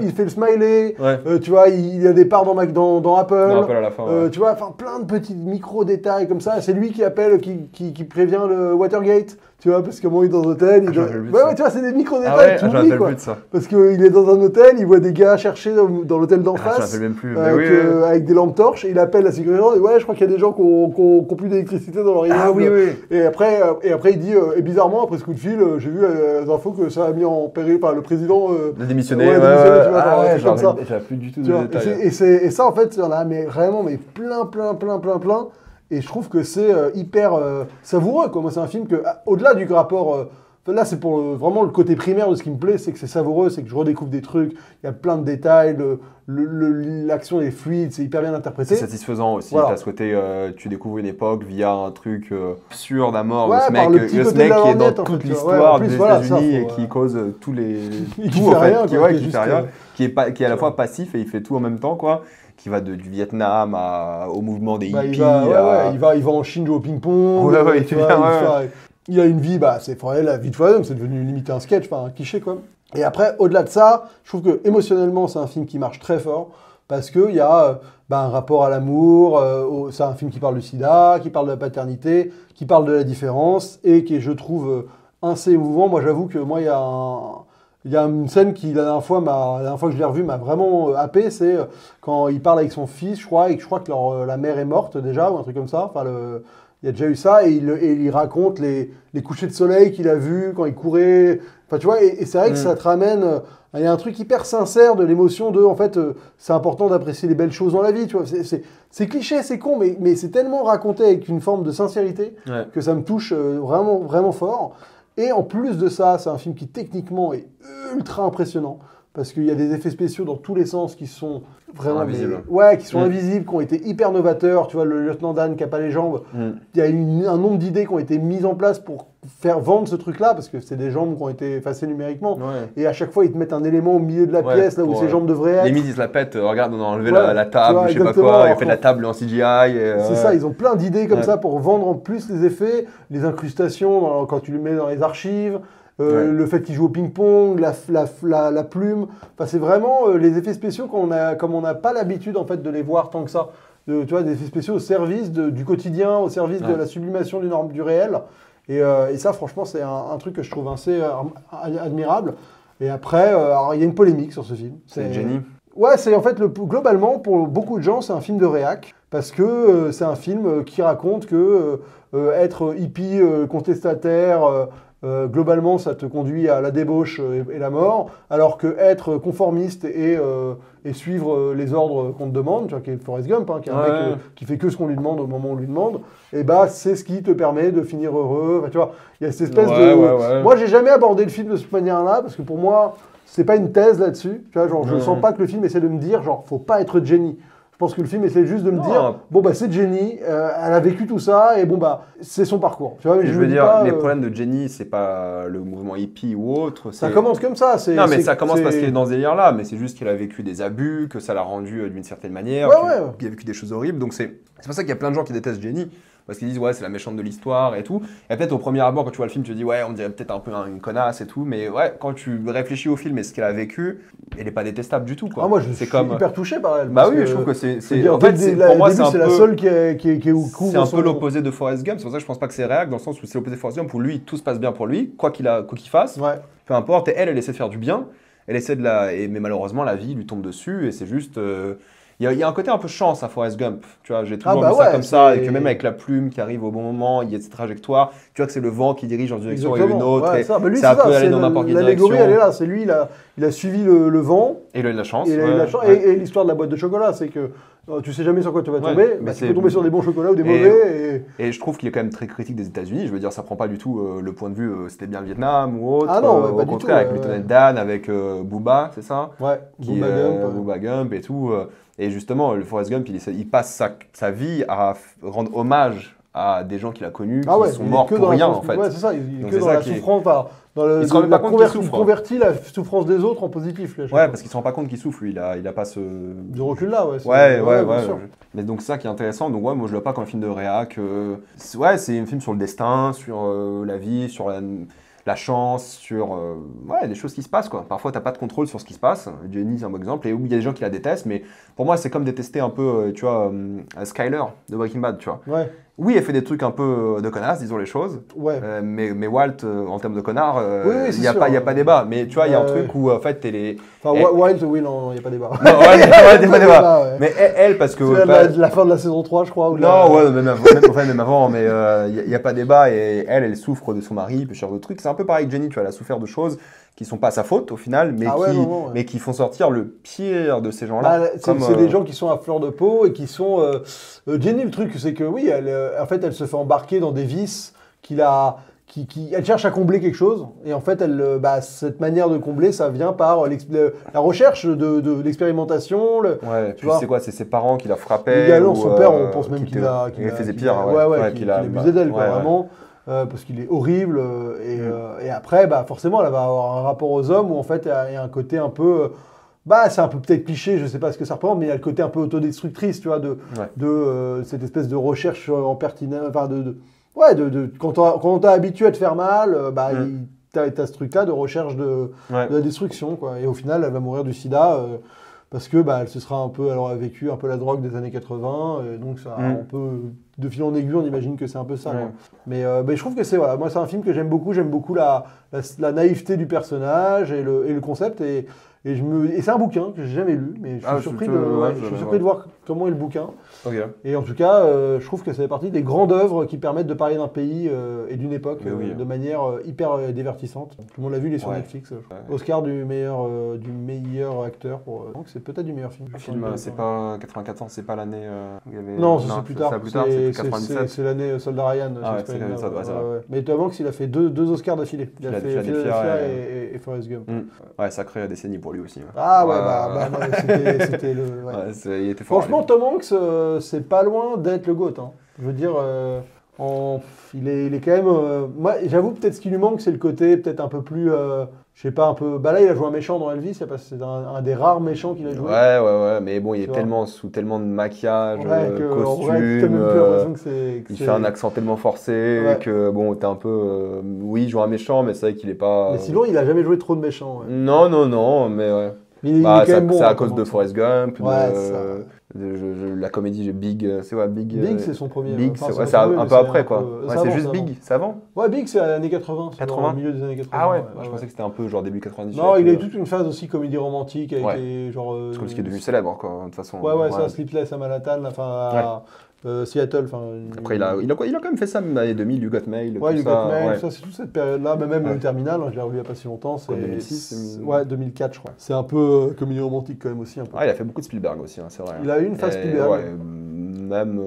il fait le smiley, tu vois, il y a des parts dans Apple, à la fin, tu vois, enfin plein de petits micro détails comme ça. C'est lui qui appelle, qui prévient le Watergate, tu vois, parce que moi il est dans un hôtel, tu vois, c'est des micro détails, tu oublies, quoi, parce qu'il est dans un hôtel, il voit des gars chercher dans l'hôtel d'en face, je même plus. avec des lampes torches, et il appelle la sécurité, et je crois qu'il y a des gens qui ont plus d'électricité dans leur immeuble. Et après il dit, et bizarrement après ce coup de fil, j'ai vu les infos que ça a mis en péril par le président de démissionner. J'avais plus du tout de détails. Et ça en fait, il y en a vraiment plein. Et je trouve que c'est hyper savoureux, quoi. Moi, c'est un film que, au-delà du rapport Là, c'est pour vraiment le côté primaire de ce qui me plaît, c'est que c'est savoureux, c'est que je redécouvre des trucs, il y a plein de détails, l'action est fluide, c'est hyper bien interprété. C'est satisfaisant aussi, t'as ce côté, tu découvres une époque via un truc absurde à mort, le snake qui est dans toute l'histoire des États-Unis et qui cause tous les... qui fait rien, qui est à la fois passif et il fait tout en même temps, quoi. Qui va du Vietnam au mouvement des hippies. Il va en Chine jouer au ping-pong. Il a une vie, c'est la vie de Forrest Gump, c'est devenu limite un sketch, un cliché quoi. Et après, au-delà de ça, je trouve que émotionnellement, c'est un film qui marche très fort parce qu'il y a un rapport à l'amour, c'est un film qui parle du sida, qui parle de la paternité, qui parle de la différence et qui est, je trouve, assez émouvant. Moi, j'avoue que moi, il y a une scène qui, la dernière fois que je l'ai revu, m'a vraiment happé, c'est quand il parle avec son fils, je crois, et je crois que la mère est morte déjà, ou un truc comme ça. Il y a déjà eu ça, et il raconte les couchers de soleil qu'il a vus quand il courait. Enfin, tu vois, et c'est vrai que ça te ramène... Il y a un truc hyper sincère de l'émotion de, en fait, c'est important d'apprécier les belles choses dans la vie, tu vois. C'est cliché, c'est con, mais c'est tellement raconté avec une forme de sincérité que ça me touche vraiment, vraiment fort. Et en plus de ça, c'est un film qui techniquement est ultra impressionnant. Parce qu'il y a des effets spéciaux dans tous les sens qui sont vraiment invisibles. Invisibles, qui ont été hyper novateurs. Tu vois, le lieutenant Dan qui n'a pas les jambes. Il y a un nombre d'idées qui ont été mises en place pour faire vendre ce truc-là, parce que c'est des jambes qui ont été effacées numériquement. Et à chaque fois, ils te mettent un élément au milieu de la pièce, là où ces jambes devraient être. Limite, ils se la pètent. Regarde, on a enlevé la table, je sais pas quoi. Ils ont fait la table en CGI. C'est ça, ils ont plein d'idées comme ça pour vendre en plus les effets, les incrustations quand tu le mets dans les archives. Le fait qu'il joue au ping-pong, la plume, enfin, c'est vraiment les effets spéciaux comme on n'a pas l'habitude en fait de les voir tant que ça. Tu vois, des effets spéciaux au service du quotidien, au service de la sublimation du réel. Et ça, franchement, c'est un truc que je trouve assez admirable. Et après, il y a une polémique sur ce film. C'est Jenny. Ouais, c'est en fait, globalement, pour beaucoup de gens, c'est un film de réac. Parce que c'est un film qui raconte que être hippie, contestataire... globalement, ça te conduit à la débauche et la mort, alors que être conformiste et suivre les ordres qu'on te demande, tu vois, qui est Forrest Gump, qui est un mec qui fait que ce qu'on lui demande au moment où on lui demande, et c'est ce qui te permet de finir heureux. Enfin, tu vois, il y a cette espèce de... Moi, j'ai jamais abordé le film de cette manière-là, parce que pour moi, c'est pas une thèse là-dessus. Tu vois, genre, je sens pas que le film essaie de me dire, genre, faut pas être Jenny. Je pense que le film essaie juste de me dire, c'est Jenny, elle a vécu tout ça, et c'est son parcours. Tu vois, mais je veux dire, les problèmes de Jenny, c'est pas le mouvement hippie ou autre. Ça commence comme ça. Non, mais ça commence parce qu'elle est dans ce délire-là, mais c'est juste qu'elle a vécu des abus, que ça l'a rendue d'une certaine manière, qu'elle a vécu des choses horribles. Donc c'est pour ça qu'il y a plein de gens qui détestent Jenny. Parce qu'ils disent, c'est la méchante de l'histoire et tout. Et peut-être au premier abord, quand tu vois le film, tu te dis, on dirait peut-être un peu une connasse et tout. Mais quand tu réfléchis au film et ce qu'elle a vécu, elle n'est pas détestable du tout, quoi. Ah, moi, je suis hyper touché par elle. Bah oui, je trouve que c'est. En fait, pour moi, c'est la seule qui est au cours. C'est un peu l'opposé de Forrest Gump. C'est pour ça que je pense pas que c'est réac, dans le sens où c'est l'opposé de Forrest Gump, où lui, tout se passe bien pour lui, quoi qu'il fasse. Peu importe. Et elle essaie de faire du bien. Elle essaie mais malheureusement, la vie lui tombe dessus et c'est juste. Il y a un côté un peu chance à Forrest Gump, tu vois, j'ai toujours vu ça comme ça, et que même avec la plume qui arrive au bon moment, il y a cette trajectoire, tu vois que c'est le vent qui dirige dans une direction et une autre, et ça peut aller dans n'importe quelle direction. L'allégorie, elle est là, c'est lui, il a suivi le vent. Et il a eu de la chance. Et l'histoire de la boîte de chocolat, c'est que tu sais jamais sur quoi tu vas tomber, tu peux tomber sur des bons chocolats ou des mauvais. Et je trouve qu'il est quand même très critique des États-Unis, je veux dire, ça prend pas du tout le point de vue, c'était bien le Vietnam ou autre, au contraire, avec Lieutenant Dan, avec Booba, c'est ça? Ouais, Booba Gump et tout. Et justement, le Forrest Gump, il passe sa vie à rendre hommage à des gens qu'il a connus, qui sont morts pour rien, en fait. Ouais, c'est ça, il est que dans la souffrance, il convertit la souffrance des autres en positif. Ouais, parce qu'il ne se rend pas compte qu'il souffre, lui, il a pas ce... Du recul-là, ouais. Mais donc c'est ça qui est intéressant, donc moi je le vois pas comme un film de réac. C'est un film sur le destin, sur la vie, sur la chance, sur des choses qui se passent, quoi. Parfois, tu n'as pas de contrôle sur ce qui se passe. Jenny, c'est un bon exemple. Et il y a des gens qui la détestent, mais pour moi, c'est comme détester un peu, tu vois, Skyler de Breaking Bad, tu vois. Ouais. Oui, elle fait des trucs un peu de connasse, disons les choses. Ouais. Mais Walt, en termes de connard, il n'y a pas débat. Mais tu vois, il y a un truc où, en fait, Walt, oui, non, il n'y a pas débat. Non, il n'y a pas débat. Mais elle, parce que... la fin de la saison 3, je crois. Même avant, mais il n'y a pas débat. Et elle souffre de son mari, puis sur d'autres trucs. C'est un peu pareil que Jenny, tu vois, elle a souffert de choses qui ne sont pas sa faute au final, mais qui font sortir le pire de ces gens-là. C'est des gens qui sont à fleur de peau et qui sont... Jenny, le truc, c'est que oui, elle se fait embarquer dans des vices elle cherche à combler quelque chose, et en fait, cette manière de combler, ça vient par la recherche de l'expérimentation. Ouais, puis c'est quoi? C'est ses parents qui la frappaient? Également, son père, on pense même qu'il faisait pire. Qu'il abusait d'elle, vraiment. Parce qu'il est horrible. Et après, forcément, elle va avoir un rapport aux hommes où en fait, il y a un côté un peu... c'est un peu peut-être cliché, je sais pas ce que ça représente, mais il y a le côté un peu autodestructrice, tu vois, de cette espèce de recherche en pertinence, enfin quand on t'a habitué à te faire mal, t'as ce truc-là de recherche de la destruction, quoi. Et au final, elle va mourir du sida parce que elle aura vécu un peu la drogue des années 80, et donc ça, on peut, de fil en aiguille, on imagine que c'est un peu ça. Quoi. Mais je trouve que moi c'est un film que j'aime beaucoup la naïveté du personnage et le concept, et c'est un bouquin que j'ai jamais lu, mais je suis surpris de voir comment est le bouquin. Okay. Et en tout cas, je trouve que ça fait partie des grandes œuvres qui permettent de parler d'un pays et d'une époque de manière hyper divertissante. Tout le monde l'a vu, il est sur Netflix. Oscar du meilleur acteur, donc c'est peut-être du meilleur film. Le film, c'est pas 94, c'est pas l'année où il y avait... Non, c'est plus tard. C'est 97. C'est l'année Soldat Ryan. C'est l'année Soldat Ryan. Mais étonnamment qu'il a fait deux Oscars d'affilée. Il a fait Philadelphia et Forrest Gump. Ouais, sacrée décennie pour lui aussi. Ah ouais, c'était le... il était fort. Franchement, Tom Hanks, c'est pas loin d'être le GOAT. Hein. Je veux dire, il est quand même... moi, j'avoue, peut-être ce qui lui manque, c'est le côté peut-être un peu plus... je sais pas, un peu... là, il a joué un méchant dans Elvis, c'est un des rares méchants qu'il a joué. Ouais, mais bon, il est sous tellement de maquillage, costume, il fait un accent tellement forcé que, bon, t'es un peu... oui, il joue un méchant, mais c'est vrai qu'il est pas... Mais sinon, il a jamais joué trop de méchants. Ouais. Non, mais ouais. C'est à cause de Forrest Gump, la comédie Big, c'est quoi Big c'est son premier. Big, c'est un peu après quoi. C'est juste Big, c'est avant. Ouais, Big c'est les années 80, au milieu des années 80. Ah ouais, je pensais que c'était un peu genre début 90. Non, il a eu toute une phase aussi comédie romantique avec les genre. C'est comme ce qui est devenu célèbre quoi, de toute façon. Ouais, ça Sleepless à Manhattan, enfin. Seattle. Après, il a quand même fait ça, même l'année 2000, You Got Mail. Ouais, You Got Mail, ça c'est toute cette période-là, mais même le Terminal, je l'ai revu il n'y a pas si longtemps. C'est 2006 Ouais, 2004, je crois. C'est un peu comédie romantique quand même aussi. Un peu. Il a fait beaucoup de Spielberg aussi, c'est vrai. Il a eu une phase Spielberg. Ouais, même.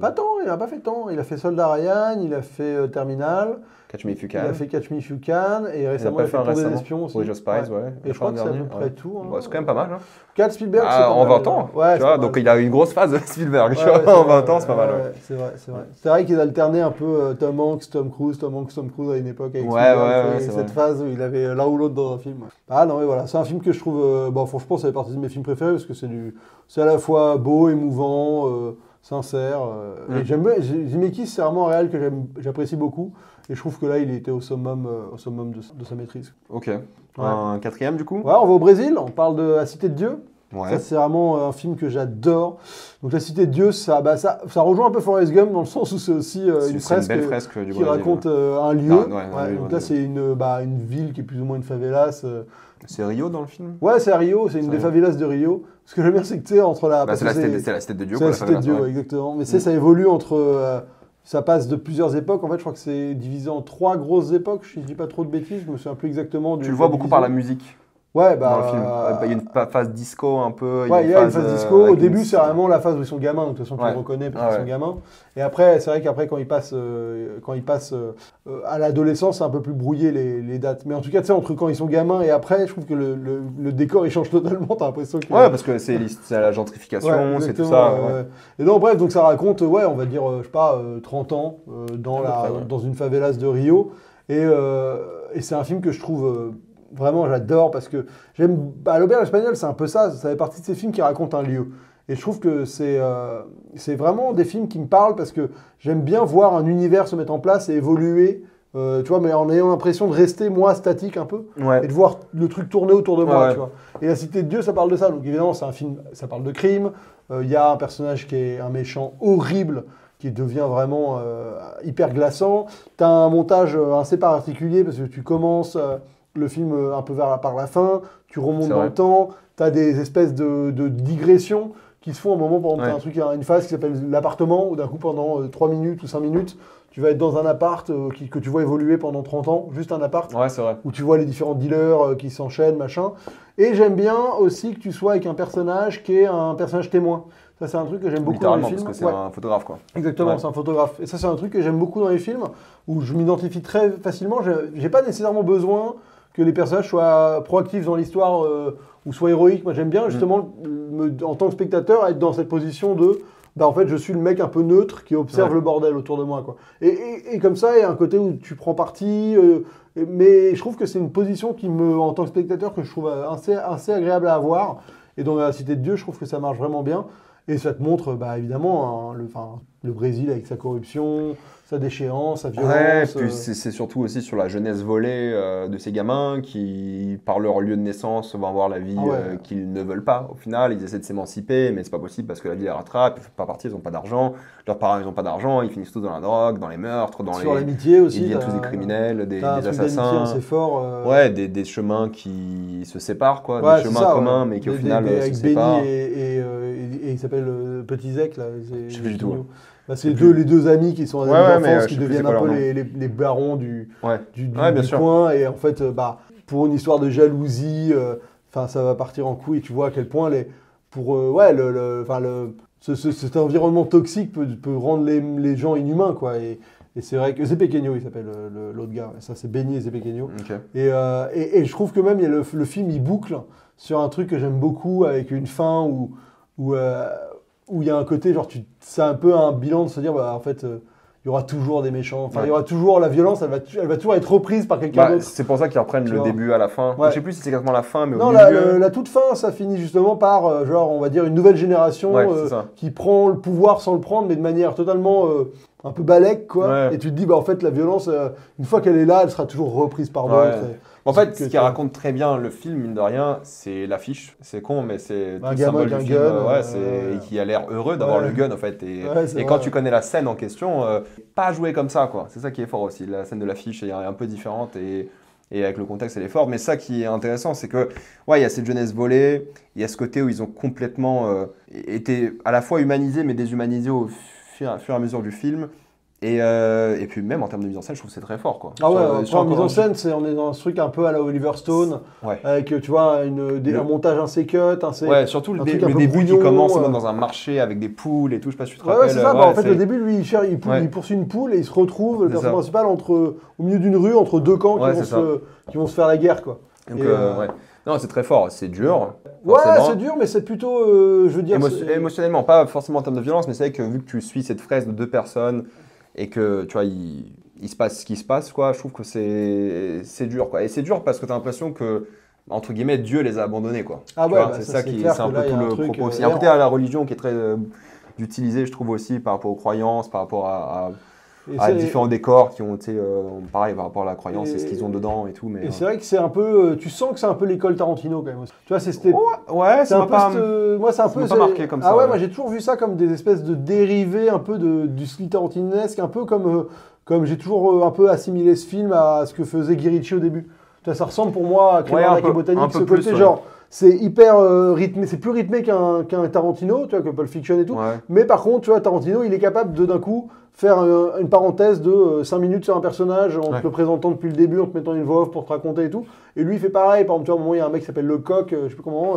Pas tant, il n'a pas fait tant. Il a fait Soldat Ryan, il a fait Terminal. Catch Me If You Can. Il a fait Catch Me If You Can, et récemment il a fait Pour des espions aussi. Oui, Just Spies, Et je crois que c'est à peu près tout. C'est quand même pas mal. 4 Spielberg, c'est en 20 ans. Tu vois, donc il a eu une grosse phase de Spielberg. En 20 ans, c'est pas mal. C'est vrai. C'est vrai qu'il alternait un peu Tom Hanks, Tom Cruise à une époque avec cette phase où il avait l'un ou l'autre dans un film. Ah non, mais voilà, c'est un film que je trouve, franchement, ça fait partie de mes films préférés parce que c'est à la fois beau, émouvant, sincère. Et j'aime bien, Zemeckis, c'est vraiment un réal que j'apprécie beaucoup. Et je trouve que là, il était au summum de sa maîtrise. Ok. Un quatrième, du coup? Ouais, on va au Brésil, on parle de La Cité de Dieu. Ouais. Ça, c'est vraiment un film que j'adore. Donc, La Cité de Dieu, ça rejoint un peu Forrest Gump dans le sens où c'est aussi une fresque du qui raconte un lieu. Donc là, c'est une ville qui est plus ou moins une favelas. C'est Rio dans le film? Ouais, c'est à Rio, c'est une des favelas de Rio. Ce que j'aime bien, c'est que tu sais, entre la. C'est la Cité de Dieu. C'est la Cité de Dieu, exactement. Mais ça évolue entre. Ça passe de plusieurs époques. En fait, je crois que c'est divisé en 3 grosses époques. Je ne dis pas trop de bêtises, je me souviens plus exactement. Tu le vois beaucoup par la musique. Ouais, dans le film. Il y a une phase disco un peu. Ouais, il y a une phase disco. Au début, c'est vraiment la phase où ils sont gamins. De toute façon, tu le reconnais parce qu'ils sont gamins. Et après, c'est vrai qu'après, quand ils passent à l'adolescence, c'est un peu plus brouillé les dates. Mais en tout cas, tu sais, entre quand ils sont gamins et après, je trouve que le décor, il change totalement. T'as l'impression que... Ouais, parce que c'est la gentrification, c'est tout ça. Et donc, bref, donc ça raconte, on va dire, je sais pas, 30 ans dans une favelas de Rio. Et c'est un film que je trouve... Vraiment, j'adore parce que j'aime. L'Auberge espagnole, c'est un peu ça. Ça fait partie de ces films qui racontent un lieu. Et je trouve que c'est vraiment des films qui me parlent parce que j'aime bien voir un univers se mettre en place et évoluer. Tu vois, mais en ayant l'impression de rester, moi, statique un peu. Et de voir le truc tourner autour de moi. Tu vois. Et La Cité de Dieu, ça parle de ça. Donc évidemment, c'est un film, ça parle de crime. Il y a un personnage qui est un méchant horrible, qui devient vraiment hyper glaçant. Tu as un montage assez particulier parce que tu commences... le film un peu par la fin, tu remontes dans le temps, tu as des espèces de digressions qui se font à un moment, pendant une phase qui s'appelle l'appartement, où d'un coup pendant 3 minutes ou 5 minutes, tu vas être dans un appart que tu vois évoluer pendant 30 ans, juste un appart, où tu vois les différents dealers qui s'enchaînent, machin. Et j'aime bien aussi que tu sois avec un personnage qui est un personnage témoin. Ça, c'est un truc que j'aime beaucoup dans les films. Parce que c'est un photographe, quoi. Exactement, c'est un photographe. Et ça, c'est un truc que j'aime beaucoup dans les films, où je m'identifie très facilement. J'ai pas nécessairement besoin que les personnages soient proactifs dans l'histoire ou soient héroïques. Moi, j'aime bien, justement, en tant que spectateur, être dans cette position de... Bah, en fait, je suis le mec un peu neutre qui observe le bordel autour de moi, quoi. Et comme ça, il y a un côté où tu prends parti... mais je trouve que c'est une position qui en tant que spectateur, que je trouve assez agréable à avoir. Et dans La Cité de Dieu, je trouve que ça marche vraiment bien. Et ça te montre, bah, évidemment, le Brésil avec sa corruption, sa déchéance, sa violence. Ouais, puis c'est surtout aussi sur la jeunesse volée de ces gamins qui, par leur lieu de naissance, vont avoir la vie qu'ils ne veulent pas. Au final, ils essaient de s'émanciper, mais c'est pas possible parce que la vie les rattrape, ils ne font pas partie, ils n'ont pas d'argent. Leurs parents, ils n'ont pas d'argent, ils finissent tous dans la drogue, dans les meurtres, sur l'amitié aussi. Ils deviennent tous des criminels, des assassins. Assez fort. Ouais, des chemins qui se séparent, quoi. Des chemins communs, mais qui au final se séparent. Et il s'appelle Petit Zek, là. Je sais plus du tout. Bah, c'est les deux amis qui sont amis d'enfance, qui deviennent un peu les barons du coin. Et en fait, pour une histoire de jalousie, ça va partir en couille. Et tu vois à quel point cet environnement toxique peut rendre les gens inhumains, quoi. Et c'est vrai que Zepequeño, il s'appelle l'autre gars. Ça, c'est Benny Zepequeño. Okay. Et je trouve que même le film, il boucle sur un truc que j'aime beaucoup, avec une fin où il y a un côté, genre, c'est un peu un bilan de se dire, en fait, il y aura toujours des méchants. Enfin, il y aura toujours la violence, elle va toujours être reprise par quelqu'un d'autre. C'est pour ça qu'ils reprennent le début à la fin. Je sais plus si c'est exactement la fin, mais au milieu... la toute fin, ça finit justement par, on va dire, une nouvelle génération qui prend le pouvoir sans le prendre, mais de manière totalement un peu balèque, quoi. Ouais. Et tu te dis, en fait, la violence, une fois qu'elle est là, elle sera toujours reprise par d'autres. En fait, ce qui raconte très bien le film, mine de rien, c'est l'affiche. C'est con, mais c'est un gamin avec un gun. Qui a l'air heureux d'avoir le gun, en fait. Et quand tu connais la scène en question, pas jouer comme ça, quoi. C'est ça qui est fort aussi. La scène de l'affiche est un peu différente et avec le contexte, elle est forte. Mais ça qui est intéressant, c'est que, il y a cette jeunesse volée, il y a ce côté où ils ont complètement été à la fois humanisés, mais déshumanisés au fur et à mesure du film. Et puis même en termes de mise en scène, je trouve que c'est très fort, quoi. En mise en scène, on est dans ce truc un peu à la Oliver Stone, avec tu vois un montage assez cut, surtout le début qui commence dans un marché avec des poules et tout, je sais pas si tu te rappelles. C'est ça. En fait, le début, lui, il poursuit une poule et il se retrouve, le personnage principal, au milieu d'une rue entre deux camps qui vont se faire la guerre, quoi. Donc, non, c'est très fort, c'est dur. C'est dur, mais c'est plutôt, je veux dire... Émotionnellement, pas forcément en termes de violence, mais c'est vrai que vu que tu suis cette fraise de deux personnes et que, tu vois, il se passe ce qui se passe, quoi, je trouve que c'est dur, quoi. Et c'est dur parce que tu as l'impression que, entre guillemets, Dieu les a abandonnés, quoi. C'est ça qui c'est un peu tout le propos. Il y a un côté à la religion qui est très utilisé, je trouve aussi, par rapport aux croyances, par rapport à différents décors qui ont été pareil par rapport à la croyance et ce qu'ils ont dedans et tout. Mais c'est vrai que c'est un peu, tu sens que c'est un peu l'école Tarantino quand même. Tu vois, moi c'est un peu pas marqué comme ça. Moi j'ai toujours vu ça comme des espèces de dérivés un peu du style tarantinesque, un peu comme j'ai toujours un peu assimilé ce film à ce que faisait Guy Ritchie au début. Tu vois, ça ressemble pour moi à Crémer et Botanique, ce côté genre. C'est hyper rythmé, c'est plus rythmé qu'un Tarantino, tu vois, que Pulp Fiction et tout. Mais par contre, tu vois, Tarantino, il est capable d'un coup faire une parenthèse de 5 minutes sur un personnage en te le présentant depuis le début, en te mettant une voix off pour te raconter et tout. Et lui, il fait pareil. Par exemple, tu vois, à un moment, il y a un mec qui s'appelle Lecoq, je sais plus comment,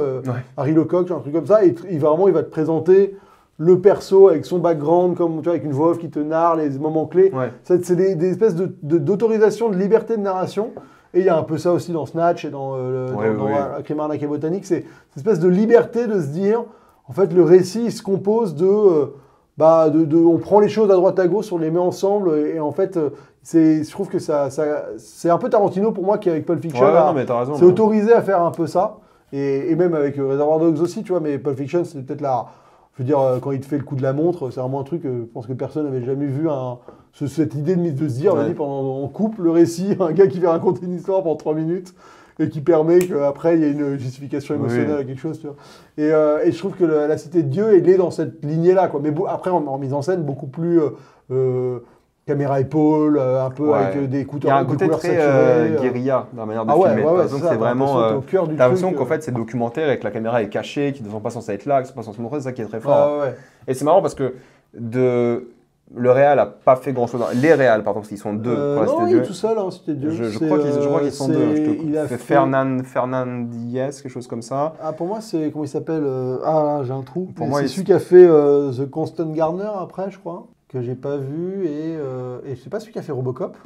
Harry Lecoq, un truc comme ça. Et il va te présenter le perso avec son background, comme tu vois, avec une voix off qui te narre les moments clés. C'est des espèces d'autorisation de liberté de narration. Et il y a un peu ça aussi dans Snatch et dans Crémarnac et Botanique. C'est cette espèce de liberté de se dire, en fait, le récit il se compose on prend les choses à droite à gauche, on les met ensemble. Et en fait, je trouve que c'est un peu Tarantino pour moi qui, avec Pulp Fiction, s'est autorisé à faire un peu ça. Et même avec Reservoir Dogs aussi, tu vois, mais Pulp Fiction, c'est peut-être je veux dire, quand il te fait le coup de la montre, c'est vraiment un truc, je pense que personne n'avait jamais vu cette idée de se dire, vas-y, on coupe le récit, un gars qui vient raconter une histoire pendant 3 minutes et qui permet qu'après il y ait une justification émotionnelle à quelque chose, tu vois. Et je trouve que La Cité de Dieu, il est dans cette lignée-là, quoi. Mais après, en mise en scène, beaucoup plus caméra épaule, un peu avec des couleurs. Il y a un côté très guérilla dans la manière de filmer. Donc c'est vraiment. T'as l'impression qu'en fait c'est documentaire et que la caméra est cachée, qu'ils ne sont pas censés être là, qu'ils ne sont pas censés montrer, c'est ça qui est très fort. Et c'est marrant parce que Le Real a pas fait grand-chose. Les Real, pardon, parce qu'ils sont deux pour la non, Cité il de est Dieu. tout seul, hein, Cité de Dieu. Je crois qu'ils sont deux. Il a fait... Fernandez, quelque chose comme ça. Ah, pour moi, c'est... Comment il s'appelle Ah, j'ai un trou. Pour moi, c'est celui qui a fait The Constant Gardener après, je crois, que j'ai pas vu. Et c'est pas celui qui a fait Robocop.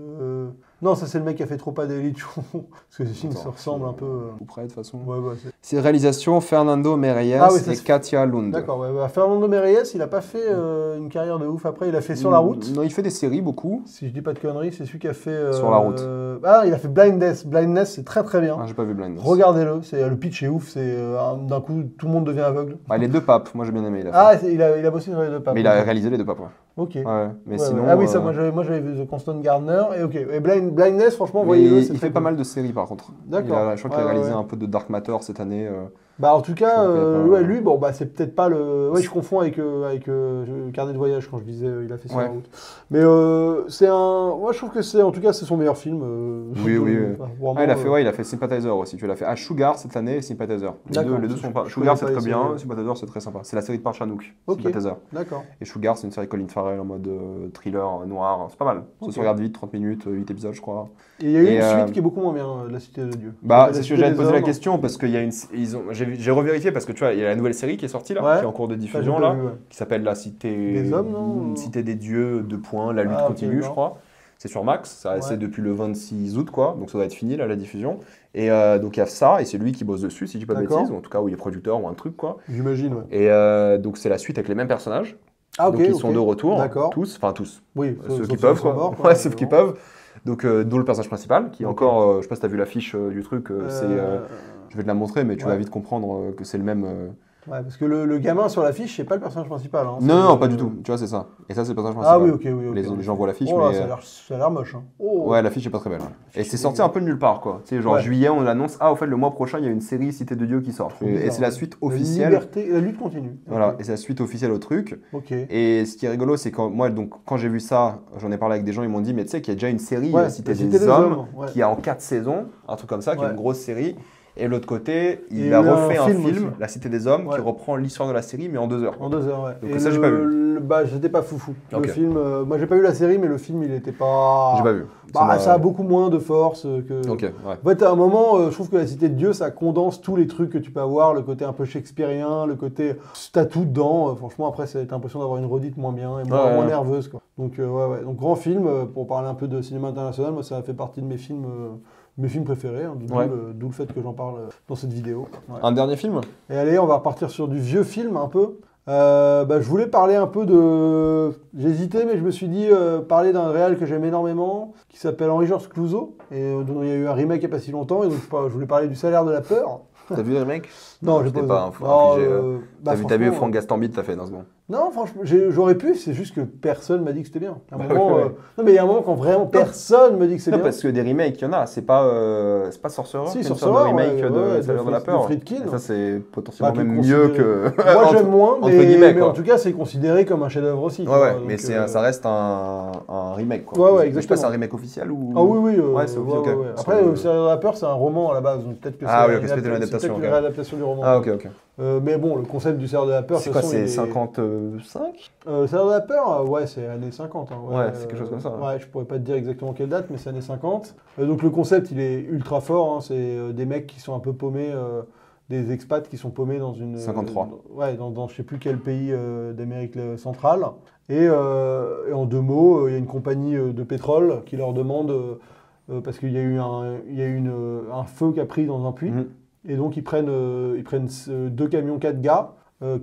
Non, ça c'est le mec qui a fait Tropa de Elite. Parce que ces films se ressemblent un peu. Ou près de toute façon. Ouais, c'est réalisation Fernando Mereyes et Katia Lund. D'accord, ouais, Fernando Mereyes, il a pas fait une carrière de ouf après, il a fait Sur la route. Non, il fait des séries beaucoup. Si je dis pas de conneries, c'est celui qui a fait. Sur la route. Ah, il a fait Blindness. Blindness, c'est très très bien. Ah, j'ai pas vu Blindness. Regardez-le, le pitch est ouf, c'est d'un coup tout le monde devient aveugle. Bah, les deux papes, moi j'ai bien aimé. Il a bossé sur les deux papes. Mais il a réalisé les deux papes, ouais. Ok. Ouais, mais ouais, sinon. Ah oui, ça, moi j'avais vu The Constant Gardener. Et ok. Et Blindness, franchement, voyez-le. Il fait pas mal de séries par contre. D'accord. Je crois qu'il a réalisé un peu de Dark Matter cette année. Bah en tout cas, lui, bon bah c'est peut-être pas le. Ouais, je confonds avec Carnet de voyage quand je disais il a fait Sur la route. Mais c'est un. Moi je trouve que c'est en tout cas c'est son meilleur film. Oui. Vraiment, Il a fait Sympathizer aussi. Tu l'as fait Sugar cette année et Sympathizer. Les deux sont pas. Sugar c'est très bien, Sympathizer c'est très sympa. C'est la série de Parchanouk. Sympathizer. D'accord. Et Sugar c'est une série Colin Farrell en mode thriller noir. C'est pas mal. Ça se regarde vite, 30 minutes, 8 épisodes je crois. Et il y a eu une suite qui est beaucoup moins bien, La Cité de Dieu. Bah c'est ce que j'allais te poser la question parce qu'il y a j'ai revérifié parce que tu vois il y a la nouvelle série qui est sortie là, qui est en cours de diffusion là, qui s'appelle La Cité des Hommes, non Cité des Dieux, la lutte continue je crois. C'est sur Max, c'est depuis le 26 août quoi, donc ça doit être fini là la diffusion. Et donc il y a ça et c'est lui qui bosse dessus si je dis pas de bêtises, ou en tout cas où il est producteur ou un truc quoi. J'imagine ouais. Et donc c'est la suite avec les mêmes personnages. Donc ils sont de retour, tous. Oui, ceux qui peuvent quoi. Ouais, ceux qui peuvent. Donc d'où le personnage principal qui est encore, je sais pas si t'as vu l'affiche du truc, je vais te la montrer mais tu vas vite comprendre que c'est le même. Ouais, parce que le gamin sur l'affiche, c'est pas le personnage principal. Hein, non, pas du tout. Tu vois, c'est ça. Et ça, c'est le personnage principal. Ah oui, ok. Les gens voient l'affiche, mais... ça a l'air moche. Hein. Ouais, l'affiche est pas très belle. Et c'est sorti un peu de nulle part, quoi. Tu sais, genre juillet, on l'annonce. Ah, au fait, le mois prochain, il y a une série Cité de Dieu qui sort. Et c'est la suite officielle. La lutte continue. Voilà, et c'est la suite officielle au truc. Ok. Et ce qui est rigolo, c'est quand moi, donc, quand j'ai vu ça, j'en ai parlé avec des gens, ils m'ont dit, mais tu sais qu'il y a déjà une série, Cité des Hommes, qui a en 4 saisons, un truc comme ça, qui est une grosse série. Et de l'autre côté, il a refait un film, La Cité des Hommes, qui reprend l'histoire de la série, mais en 2 heures. En 2 heures, ouais. Donc ça, j'ai pas vu. J'étais pas foufou. Le film, moi, j'ai pas vu la série, mais le film, il était pas. J'ai pas vu. Ça a beaucoup moins de force que. Ok, ouais. En fait, à un moment, je trouve que La Cité de Dieu, ça condense tous les trucs que tu peux avoir, le côté un peu shakespearien, le côté. T'as tout dedans. Franchement, après, t'as l'impression d'avoir une redite moins bien et moins nerveuse, quoi. Donc, ouais. Donc, grand film, pour parler un peu de cinéma international, moi, ça fait partie de mes films préférés, hein, d'où le fait que j'en parle dans cette vidéo. Ouais. Un dernier film ? Et allez, on va repartir sur du vieux film un peu. Je voulais parler un peu de... J'ai hésité, mais je me suis dit parler d'un réal que j'aime énormément, qui s'appelle Henri-Georges Clouzot, et dont il y a eu un remake il n'y a pas si longtemps, et donc je voulais parler du Salaire de la peur. T'as vu le remake ? Non, j'ai pas T'as vu Franck Gastambide, t'as fait dans ce moment. Non, franchement, j'aurais pu, c'est juste que personne m'a dit que c'était bien. Non, mais il y a un moment quand vraiment personne me dit que c'est bien. Parce que des remakes, il y en a. C'est pas Sorcerer. Si, Sorcerer, remake de Salaire de la peur. Friedkin. Ça, c'est potentiellement même mieux que. Moi, j'aime moins, mais en tout cas, c'est considéré comme un chef-d'œuvre aussi. Ouais, mais ça reste un remake, quoi. Ouais, exactement. Je sais pas si c'est un remake officiel ou. Ah oui. Ouais, c'est officiel. Après, Salaire de la peur, c'est un roman à la base, donc peut-être que c'est une adaptation. Une réadaptation du roman. Ah, ok. Mais bon, le concept du Salaire de la peur, c'est quoi, c'est 55 ? Salaire de la peur, ouais, c'est années 50. Hein, ouais, c'est quelque chose comme ça. Ouais, je pourrais pas te dire exactement quelle date, mais c'est années 50. Donc le concept, il est ultra fort. Hein, c'est des mecs qui sont un peu paumés, des expats qui sont paumés dans une... 53. Dans je sais plus quel pays d'Amérique centrale. Et en 2 mots, il y a une compagnie de pétrole qui leur demande, parce qu'il y a eu un feu qui a pris dans un puits, et donc ils prennent 2 camions 4 gars,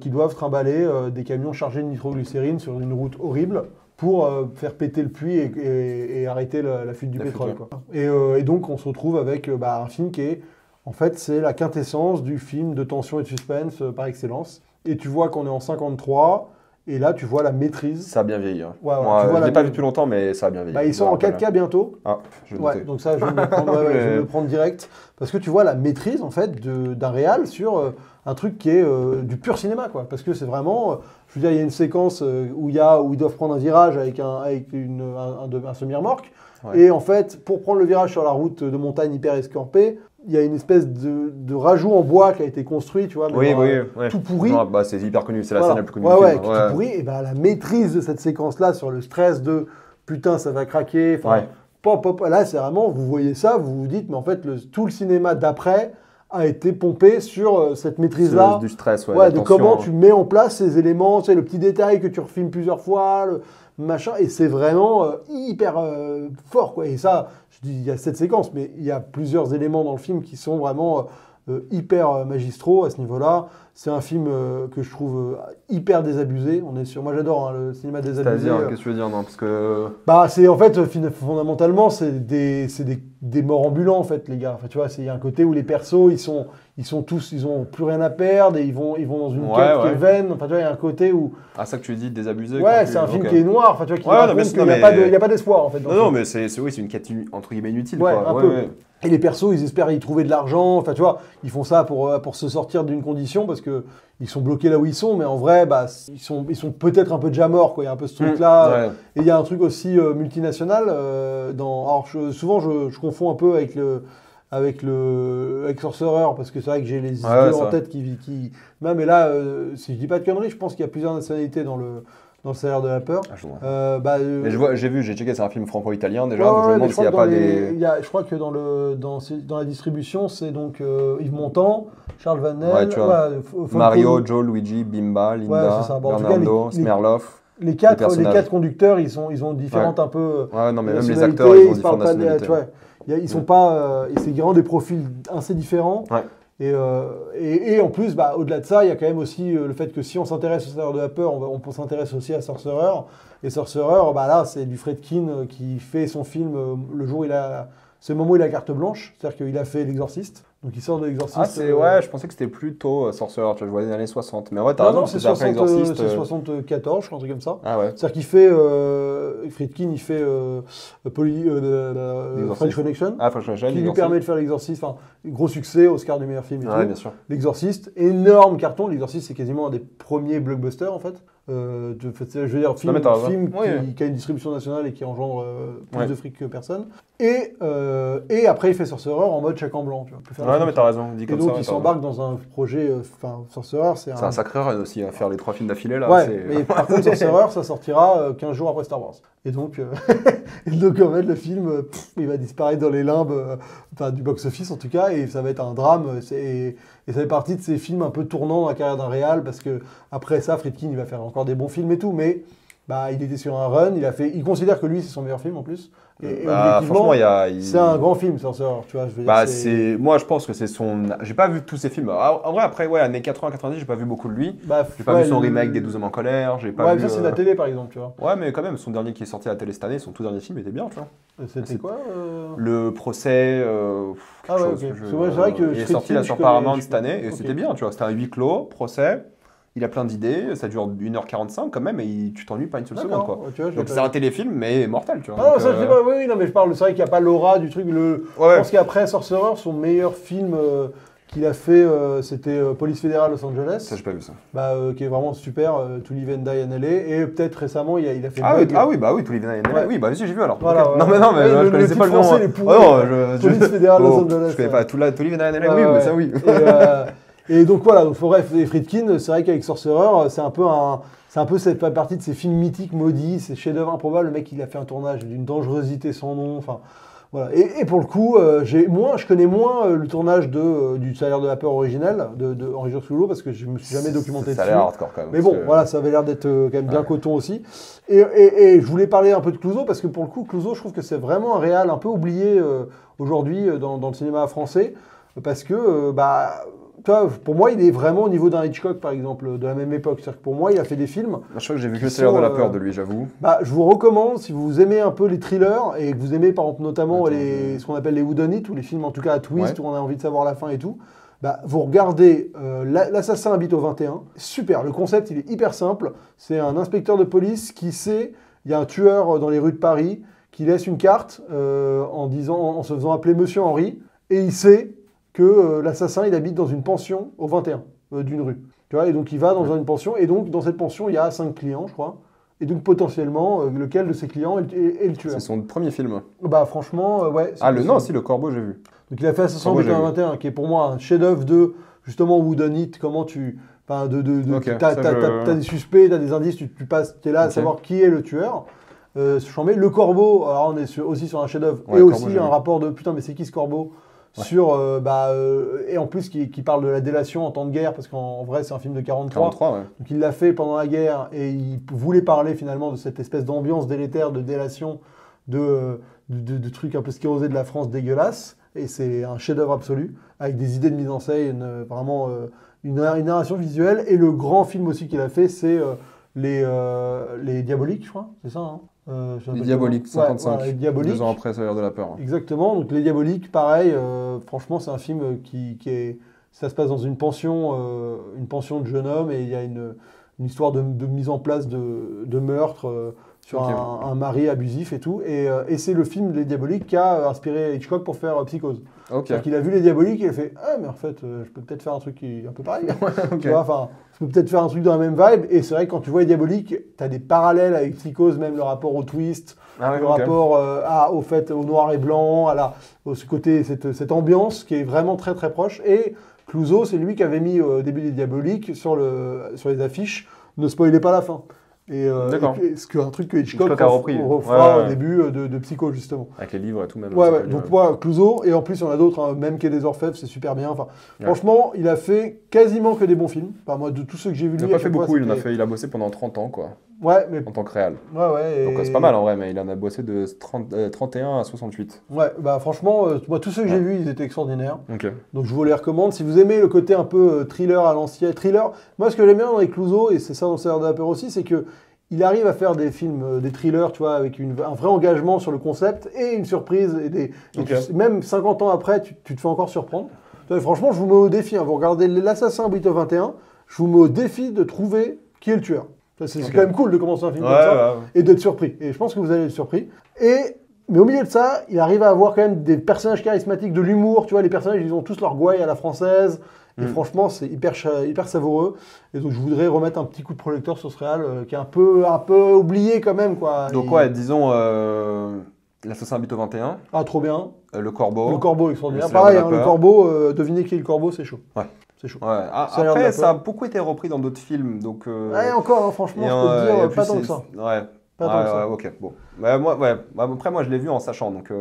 qui doivent trimballer des camions chargés de nitroglycérine sur une route horrible pour faire péter le puits et arrêter la fuite du pétrole. Quoi. Et donc on se retrouve avec un film qui est, en fait, c'est la quintessence du film de tension et de suspense par excellence. Et tu vois qu'on est en 53, et là tu vois la maîtrise. Ça a bien vieilli. Hein. Ouais, moi, je l'ai pas vu depuis longtemps, mais ça a bien vieilli. Ils sont en 4K bientôt. Ah, je vais donc ça, je vais le prendre direct. Parce que tu vois la maîtrise, en fait, d'un réal sur... un truc qui est du pur cinéma, quoi. Parce que c'est vraiment... je veux dire, il y a une séquence où ils doivent prendre un virage avec un semi-remorque. Ouais. Et en fait, pour prendre le virage sur la route de montagne hyper escarpée, il y a une espèce de rajout en bois qui a été construit, tu vois, mais tout pourri. Non, bah, c'est hyper connu, c'est la scène la plus connue du film. tout pourri, et ben la maîtrise de cette séquence-là sur le stress de putain, ça va craquer. Pop, là, c'est vraiment, vous voyez ça, vous vous dites, mais en fait, tout le cinéma d'après a été pompé sur cette maîtrise-là. Du stress, de comment tu mets en place ces éléments, tu sais, le petit détail que tu refilmes plusieurs fois, le machin, et c'est vraiment hyper fort, quoi. Et ça, je dis, il y a cette séquence, mais il y a plusieurs éléments dans le film qui sont vraiment hyper magistraux à ce niveau-là. C'est un film que je trouve hyper désabusé. Moi, j'adore le cinéma désabusé. C'est-à-dire, qu'est-ce que tu veux dire, non? Parce que... c'est en fait, fondamentalement, c'est des morts ambulants, en fait, les gars. Enfin, tu vois, il y a un côté où les persos, ils ont plus rien à perdre et ils vont dans une quête qui est vaine. Enfin, tu vois, il y a un côté où... Ah, ça que tu dis, désabusé. Ouais, c'est un film qui est noir. Enfin, tu vois, qui raconte qu'il n'y a pas d'espoir, en fait. Non, mais c'est une quête, entre guillemets, inutile. Ouais, un peu. Et les persos, ils espèrent y trouver de l'argent. Enfin, tu vois, ils font ça pour se sortir d'une condition parce que ils sont bloqués là où ils sont. Mais en vrai, ils sont peut-être un peu déjà morts, quoi. Il y a un peu ce truc-là. Et il y a un truc aussi multinational. Souvent, je confonds un peu avec Sorcerer parce que c'est vrai que j'ai les idées en tête qui... Non, mais là, si je dis pas de conneries, je pense qu'il y a plusieurs nationalités dans le salaire de la peur. Mais j'ai checké, c'est un film franco-italien déjà, donc je me demande s'il n'y a pas des... Je crois que dans la distribution, c'est donc Yves Montand, Charles Vanel, Mario, Joe, Luigi, Bimba, Linda, Bernardo, Smerloff. Les quatre conducteurs, ils ont différentes un peu... Ouais, non, mais même les acteurs, ils ont différentes nationalités. Ils sont pas... c'est vraiment des profils assez différents. Ouais. Et en plus, au-delà de ça, il y a quand même aussi le fait que si on s'intéresse au salaire de la peur, on s'intéresse aussi à Sorcerer. Et Sorcerer, là, c'est du Friedkin qui fait son film le jour où c'est le moment où il a carte blanche. C'est-à-dire qu'il a fait L'Exorciste. Donc il sort de L'Exorciste. Je pensais que c'était plutôt Sorcerer, tu vois, je voyais les années 60. Mais ouais, t'as raison, c'est après L'Exorciste. C'est 74, je crois, un truc comme ça. Ah ouais. C'est-à-dire qu'il fait, Friedkin, il fait French Connection. French Connection. Qui lui permet de faire L'Exorciste. Enfin, gros succès, Oscar du meilleur film et tout. Bien sûr. L'Exorciste, énorme carton. L'Exorciste, c'est quasiment un des premiers blockbusters, en fait. Je veux dire, film qui a une distribution nationale et qui engendre plus de fric que personne. Et après, il fait Sorcerer en mode chèque en blanc. Tu vois, non, mais t'as raison. Et donc, il s'embarque dans un projet. Sorcerer, c'est un sacré run aussi à faire les 3 films d'affilée. Mais par contre, Sorcerer, ça sortira 15 jours après Star Wars. Et donc, en fait, le film, il va disparaître dans les limbes du box-office en tout cas, et ça va être un drame. Et ça fait partie de ces films un peu tournants dans la carrière d'un réal, parce que après ça, Friedkin, il va faire encore des bons films et tout, mais il était sur un run, il considère que lui, c'est son meilleur film en plus. Et franchement, c'est un grand film, Sorcerer, tu vois. Moi, je pense que c'est son... J'ai pas vu tous ses films. En vrai, après, années 80-90, j'ai pas vu beaucoup de lui. J'ai pas vu son remake des 12 hommes en colère. J'ai pas vu, ça, c'est la télé, par exemple, tu vois. Ouais, mais quand même, son dernier qui est sorti à la télé cette année, son tout dernier film était bien, tu vois. C'était quoi Le procès... c'est vrai que il est sorti là sur Paramount cette année, et c'était bien, tu vois. C'était un huis clos, procès. Il a plein d'idées, ça dure 1h45 quand même, et tu t'ennuies pas une seule seconde, quoi. Donc c'est un téléfilm, mais mortel, tu vois. Ça, je sais pas, oui, non, mais je parle, c'est vrai qu'il n'y a pas l'aura du truc. Je pense qu'après Sorcerer, son meilleur film qu'il a fait, c'était Police fédérale Los Angeles. Ça, j'ai pas vu ça. Qui est vraiment super, To Live and Die in LA. Et peut-être récemment, il a fait To Live and Die in LA. Oui, si, j'ai vu alors. Voilà, Non, mais je connaissais pas le nom. Police fédérale Los Angeles. Je connais pas To Live and Die in LA, oui, mais ça, oui. Et donc voilà, bref, et Friedkin, c'est vrai qu'avec Sorcerer, c'est un peu cette partie de ces films mythiques maudits, ces chefs-d'œuvre improbables. Le mec, il a fait un tournage d'une dangerosité sans nom. Enfin, voilà. Et pour le coup, je connais moins le tournage du Salaire de la peur original de Henri Georges parce que je me suis jamais documenté dessus. Ça a l'air hardcore quand même. Mais bon, voilà, ça avait l'air d'être quand même bien coton aussi. Et je voulais parler un peu de Clouzot parce que pour le coup, Clouzot, je trouve que c'est vraiment un réal un peu oublié aujourd'hui dans le cinéma français parce que pour moi, il est vraiment au niveau d'un Hitchcock, par exemple, de la même époque. C'est-à-dire que pour moi, il a fait des films. Je crois que j'ai vu que le Salaire de la peur de lui, j'avoue. Je vous recommande, si vous aimez un peu les thrillers et que vous aimez, par exemple, notamment ce qu'on appelle les whodunit, ou les films en tout cas à twist, où on a envie de savoir la fin et tout, vous regardez L'Assassin habite au 21. Super, le concept, il est hyper simple. C'est un inspecteur de police qui sait, il y a un tueur dans les rues de Paris, qui laisse une carte en se faisant appeler Monsieur Henri, et il sait que l'assassin, il habite dans une pension au 21 d'une rue. Tu vois, et donc, il va dans une pension. Et donc, dans cette pension, il y a 5 clients, je crois. Et donc, potentiellement, lequel de ces clients est le tueur. C'est son premier film. Franchement, ouais. Le Corbeau, j'ai vu. Donc il a fait Assassin's Creed 21, qui est pour moi un chef-d'œuvre de justement whodunit, comment tu... Enfin, t'as des suspects, t'as des indices, tu passes, t'es là à savoir qui est le tueur. Le Corbeau, alors on est aussi sur un chef-d'œuvre, et aussi un rapport de putain, mais c'est qui ce Corbeau sur et en plus qui parle de la délation en temps de guerre, parce qu'en vrai c'est un film de 43. Donc il l'a fait pendant la guerre et il voulait parler finalement de cette espèce d'ambiance délétère de délation, de trucs un peu sclérosés de la France dégueulasse, et c'est un chef-d'œuvre absolu avec des idées de mise en scène, vraiment une narration visuelle. Et le grand film aussi qu'il a fait, c'est les Diaboliques, je crois, c'est ça, hein. Les Diaboliques, 55, les Diaboliques. 2 ans après Salaire de la peur. Exactement, donc les Diaboliques, pareil, franchement c'est un film qui est... Ça se passe dans une pension de jeunes hommes, et il y a une histoire de mise en place de meurtre sur un mari abusif et tout. Et c'est le film Les Diaboliques qui a inspiré Hitchcock pour faire Psychose. C'est-à-dire qu'il a vu Les Diaboliques et il a fait « Ah, mais en fait, je peux peut-être faire un truc qui est un peu pareil. » Tu vois, enfin, je peux peut-être faire un truc dans la même vibe. Et c'est vrai que quand tu vois Les Diaboliques, tu as des parallèles avec Psychose, même le rapport au twist, rapport au fait, au noir et blanc, ce côté, cette ambiance qui est vraiment très très proche. Et Clouzot, c'est lui qui avait mis au début des Diaboliques sur les affiches « Ne spoilez pas la fin ». Un truc que Hitchcock a repris refera au début de Psycho, justement. Avec les livres et tout, même. Donc, Clouzot, et en plus, il y en a d'autres, hein, même Quai des Orfèvres, c'est super bien. Enfin, franchement, il a fait quasiment que des bons films. Enfin, moi, de tous ceux que j'ai vus, il n'a pas fait beaucoup, il a bossé pendant 30 ans, quoi. Ouais, mais... En tant que réal. Ouais, donc c'est pas mal en vrai, mais il en a bossé de 31 à 68. Ouais, bah franchement, moi tous ceux que j'ai vus, ils étaient extraordinaires. Okay. Donc je vous les recommande. Si vous aimez le côté un peu thriller à l'ancienne, moi ce que j'aime bien dans les Clouzot, et c'est ça dans le Salaire de la peur aussi, c'est que il arrive à faire des films, des thrillers, tu vois, avec un vrai engagement sur le concept et une surprise. Même 50 ans après, tu te fais encore surprendre. Franchement, je vous mets au défi. Hein, vous regardez L'Assassin Brito 21, je vous mets au défi de trouver qui est le tueur. C'est quand même cool de commencer un film comme ça et d'être surpris. Et je pense que vous allez être surpris. Mais au milieu de ça, il arrive à avoir quand même des personnages charismatiques, de l'humour. Tu vois, les personnages, ils ont tous leur gouaille à la française. Et franchement, c'est hyper savoureux. Et donc, je voudrais remettre un petit coup de projecteur sur ce réal qui est un peu oublié quand même, quoi. Donc, disons L'Assassin Brito 21. Ah, trop bien. Le Corbeau. Le Corbeau, extraordinaire. Pareil, hein, le Corbeau, devinez qui est le Corbeau, c'est chaud. Ouais. C'est chaud. Ouais. Après, ça a beaucoup été repris dans d'autres films. Donc, encore, hein, franchement, je peux te dire, pas tant que ça. Ouais. Pas tant que ça. Ok, bon. Après, moi, je l'ai vu en sachant. Donc,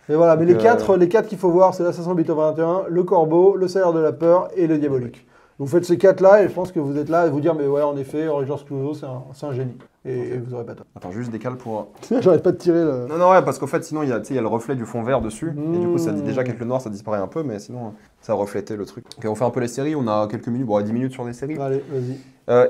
Et voilà, mais les quatre qu'il faut voir, c'est l'Assassin Brito 21, le Corbeau, le Salaire de la peur et le Diabolique. Vous faites ces 4-là et je pense que vous êtes là et vous dire, mais ouais, en effet, Georges Clouzot, c'est un génie. Et vous aurez pas tort. Attends, juste décale pour... J'arrête pas de tirer le... Non, parce qu'en fait, sinon, il y a le reflet du fond vert dessus. Et du coup, ça dit déjà qu'avec le noir, ça disparaît un peu, mais sinon, ça reflétait le truc. Ok, on fait un peu les séries. On a quelques minutes, 10 minutes sur les séries. Allez, vas-y.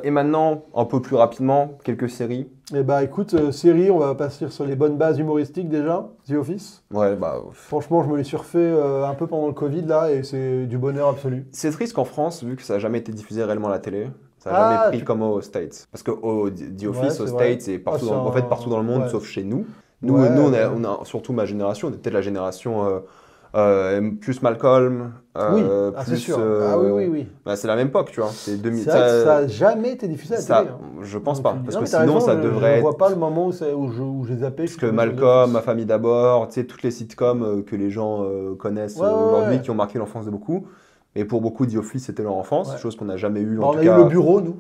Et maintenant, un peu plus rapidement, quelques séries. Eh bah écoute, série, on va partir sur les bonnes bases humoristiques déjà. The Office. Ouais, franchement, je me l'ai surfait un peu pendant le Covid là, et c'est du bonheur absolu. C'est triste qu'en France, vu que ça n'a jamais été diffusé réellement à la télé, ça n'a jamais pris comme aux States. Parce que The Office, aux States, c'est partout, partout dans le monde, sauf chez nous. Nous, on a surtout ma génération, on est peut-être la génération plus Malcolm. C'est sûr. Oui. C'est la même époque, tu vois. C'est vrai que ça n'a jamais été diffusé à la télé. Je pense pas. Parce que sinon, ça devrait être. Je vois pas le moment où j'ai zappé. Parce que Malcolm, Ma famille d'abord, tu sais, toutes les sitcoms que les gens connaissent aujourd'hui, qui ont marqué l'enfance de beaucoup. Et pour beaucoup, The Office, c'était leur enfance, chose qu'on n'a jamais eue. On a eu Le Bureau, nous,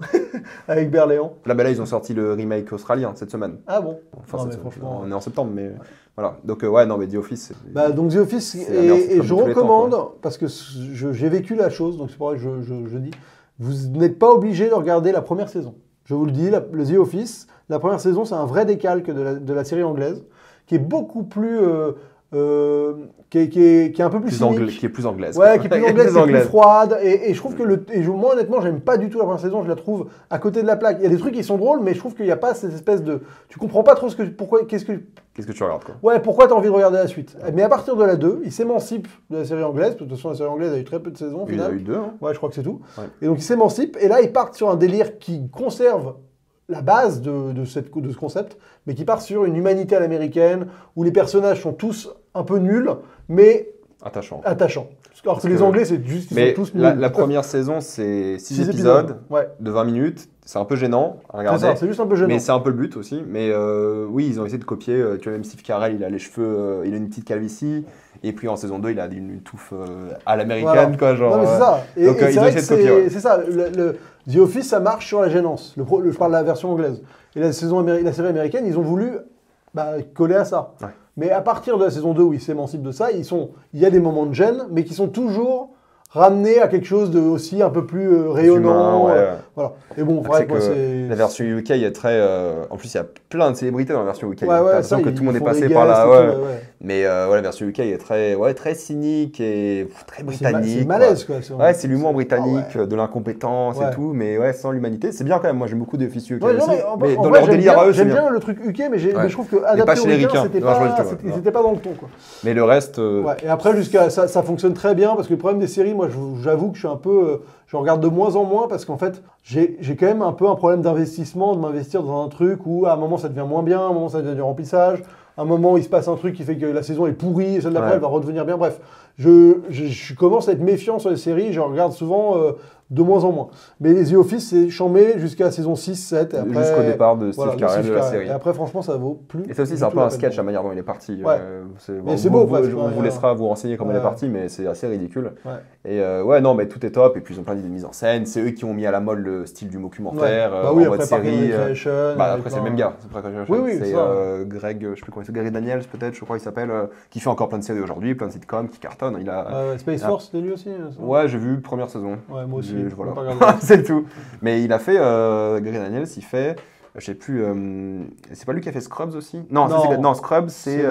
avec Berléand. Là, ils ont sorti le remake australien cette semaine. Ah bon? Franchement, on est en septembre, mais voilà. Donc, mais The Office. Donc, The Office, et je recommande, parce que j'ai vécu la chose, donc c'est pour ça que je dis, vous n'êtes pas obligé de regarder la première saison. Je vous le dis, le The Office, la première saison, c'est un vrai décalque de la série anglaise, qui est beaucoup plus... qui est un peu plus cynique. Qui est plus anglaise. Ouais, qui est plus anglaise, qui est plus froide. Et je trouve que moi, honnêtement, j'aime pas du tout la première saison. Je la trouve à côté de la plaque. Il y a des trucs qui sont drôles, mais je trouve qu'il n'y a pas cette espèce de... Tu comprends pas trop qu'est-ce que tu regardes, quoi. Ouais, pourquoi tu as envie de regarder la suite. Mais à partir de la 2, il s'émancipe de la série anglaise. De toute façon, la série anglaise a eu très peu de saisons. Il y en a eu 2. Hein. Ouais, je crois que c'est tout. Ouais. Et donc, il s'émancipe. Et là, ils partent sur un délire qui conserve la base de ce concept, mais qui part sur une humanité à l'américaine, où les personnages sont tous un peu nuls, mais attachants. Alors que les Anglais, c'est juste qu'ils sont tous nuls. La première saison, c'est 6 épisodes de 20 minutes. C'est un peu gênant à regarder. C'est juste un peu gênant. Mais c'est un peu le but aussi. Mais oui, ils ont essayé de copier. Tu vois, même Steve Carell, il a les cheveux, il a une petite calvitie. Et puis en saison 2, il a une touffe à l'américaine, quoi. Genre, non, mais c'est ça. Donc ils ont essayé de copier. Ouais. C'est ça. The Office, ça marche sur la gênance. Je parle de la version anglaise. Et la série américaine, ils ont voulu coller à ça. Ouais. Mais à partir de la saison 2 où ils s'émancipent de ça, il y a des moments de gêne, mais qui sont toujours ramener à quelque chose de aussi un peu plus rayonnant. Voilà. Et bon, vrai que c'est... La version UK est très... En plus, il y a plein de célébrités dans la version UK. T'as l'impression que tout le monde est passé par là. Mais la version UK est très cynique et très britannique. C'est malaise, quoi. C'est l'humour britannique, de l'incompétence et tout, mais sans l'humanité. C'est bien quand même. Moi, j'aime beaucoup des Office UK aussi. Mais dans leur délire à eux, j'aime bien le truc UK, mais je trouve que adapté aux Ricains, c'était pas dans le ton, quoi. Mais le reste... Et après, jusqu'à ça fonctionne très bien, parce que le problème des séries, moi, j'avoue que je suis un peu... je regarde de moins en moins parce qu'en fait, j'ai quand même un peu un problème d'investissement, de m'investir dans un truc où à un moment ça devient moins bien, à un moment ça devient du remplissage, à un moment il se passe un truc qui fait que la saison est pourrie et celle d'après elle va redevenir bien. Bref, je commence à être méfiant sur les séries, je regarde souvent de moins en moins. Mais les The Office, c'est chambé jusqu'à la saison 6, 7. Jusqu'au départ de Steve Carell de la série. Et après, franchement, ça vaut plus. Et ça aussi, c'est un peu un sketch la manière dont il est parti. C'est beau. On vous laissera vous renseigner comment il est parti, mais c'est assez ridicule. Et non, mais tout est top. Et puis ils ont plein d'idées de mise en scène. C'est eux qui ont mis à la mode le style du documentaire en mode série. Après, c'est le même gars. C'est Greg, je sais plus comment il s'appelle, Gary Daniels peut-être, je crois qu'il s'appelle, qui fait encore plein de séries aujourd'hui, plein de sitcoms, qui cartonnent. Space Force, c'était lui aussi. Ouais, j'ai vu première saison. Ouais, moi aussi. Voilà. C'est tout. Mais il a fait, Gary Daniels, il fait, je sais plus, c'est pas lui qui a fait Scrubs aussi? Non, Scrubs, c'est...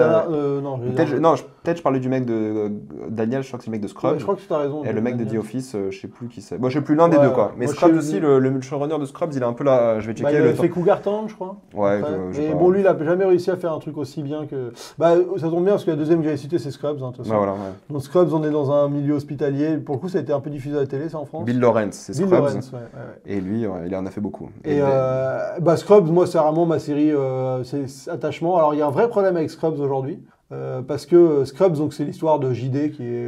Peut-être je parlais du mec de Daniel, je crois que c'est le mec de Scrubs. Je crois que tu as raison. Et le mec de The Office, je sais plus qui c'est. Bon, je sais plus, l'un des deux, quoi. Mais Scrubs aussi, le showrunner de Scrubs, il est un peu là, je vais checker. Il a fait Cougar Town, je crois. Ouais, et bon, lui, il a jamais réussi à faire un truc aussi bien que... ça tombe bien, parce que la deuxième que j'avais citée, c'est Scrubs, de toute façon. Donc Scrubs, on est dans un milieu hospitalier. Pour le coup, ça a été un peu diffusé à la télé, ça, en France. Bill Lawrence, c'est Scrubs. Et lui, il en a fait beaucoup. Et Scrubs, moi, c'est vraiment ma série, c'est attachement. Alors, il y a un vrai problème avec Scrubs aujourd'hui. Parce que Scrubs, donc c'est l'histoire de JD qui est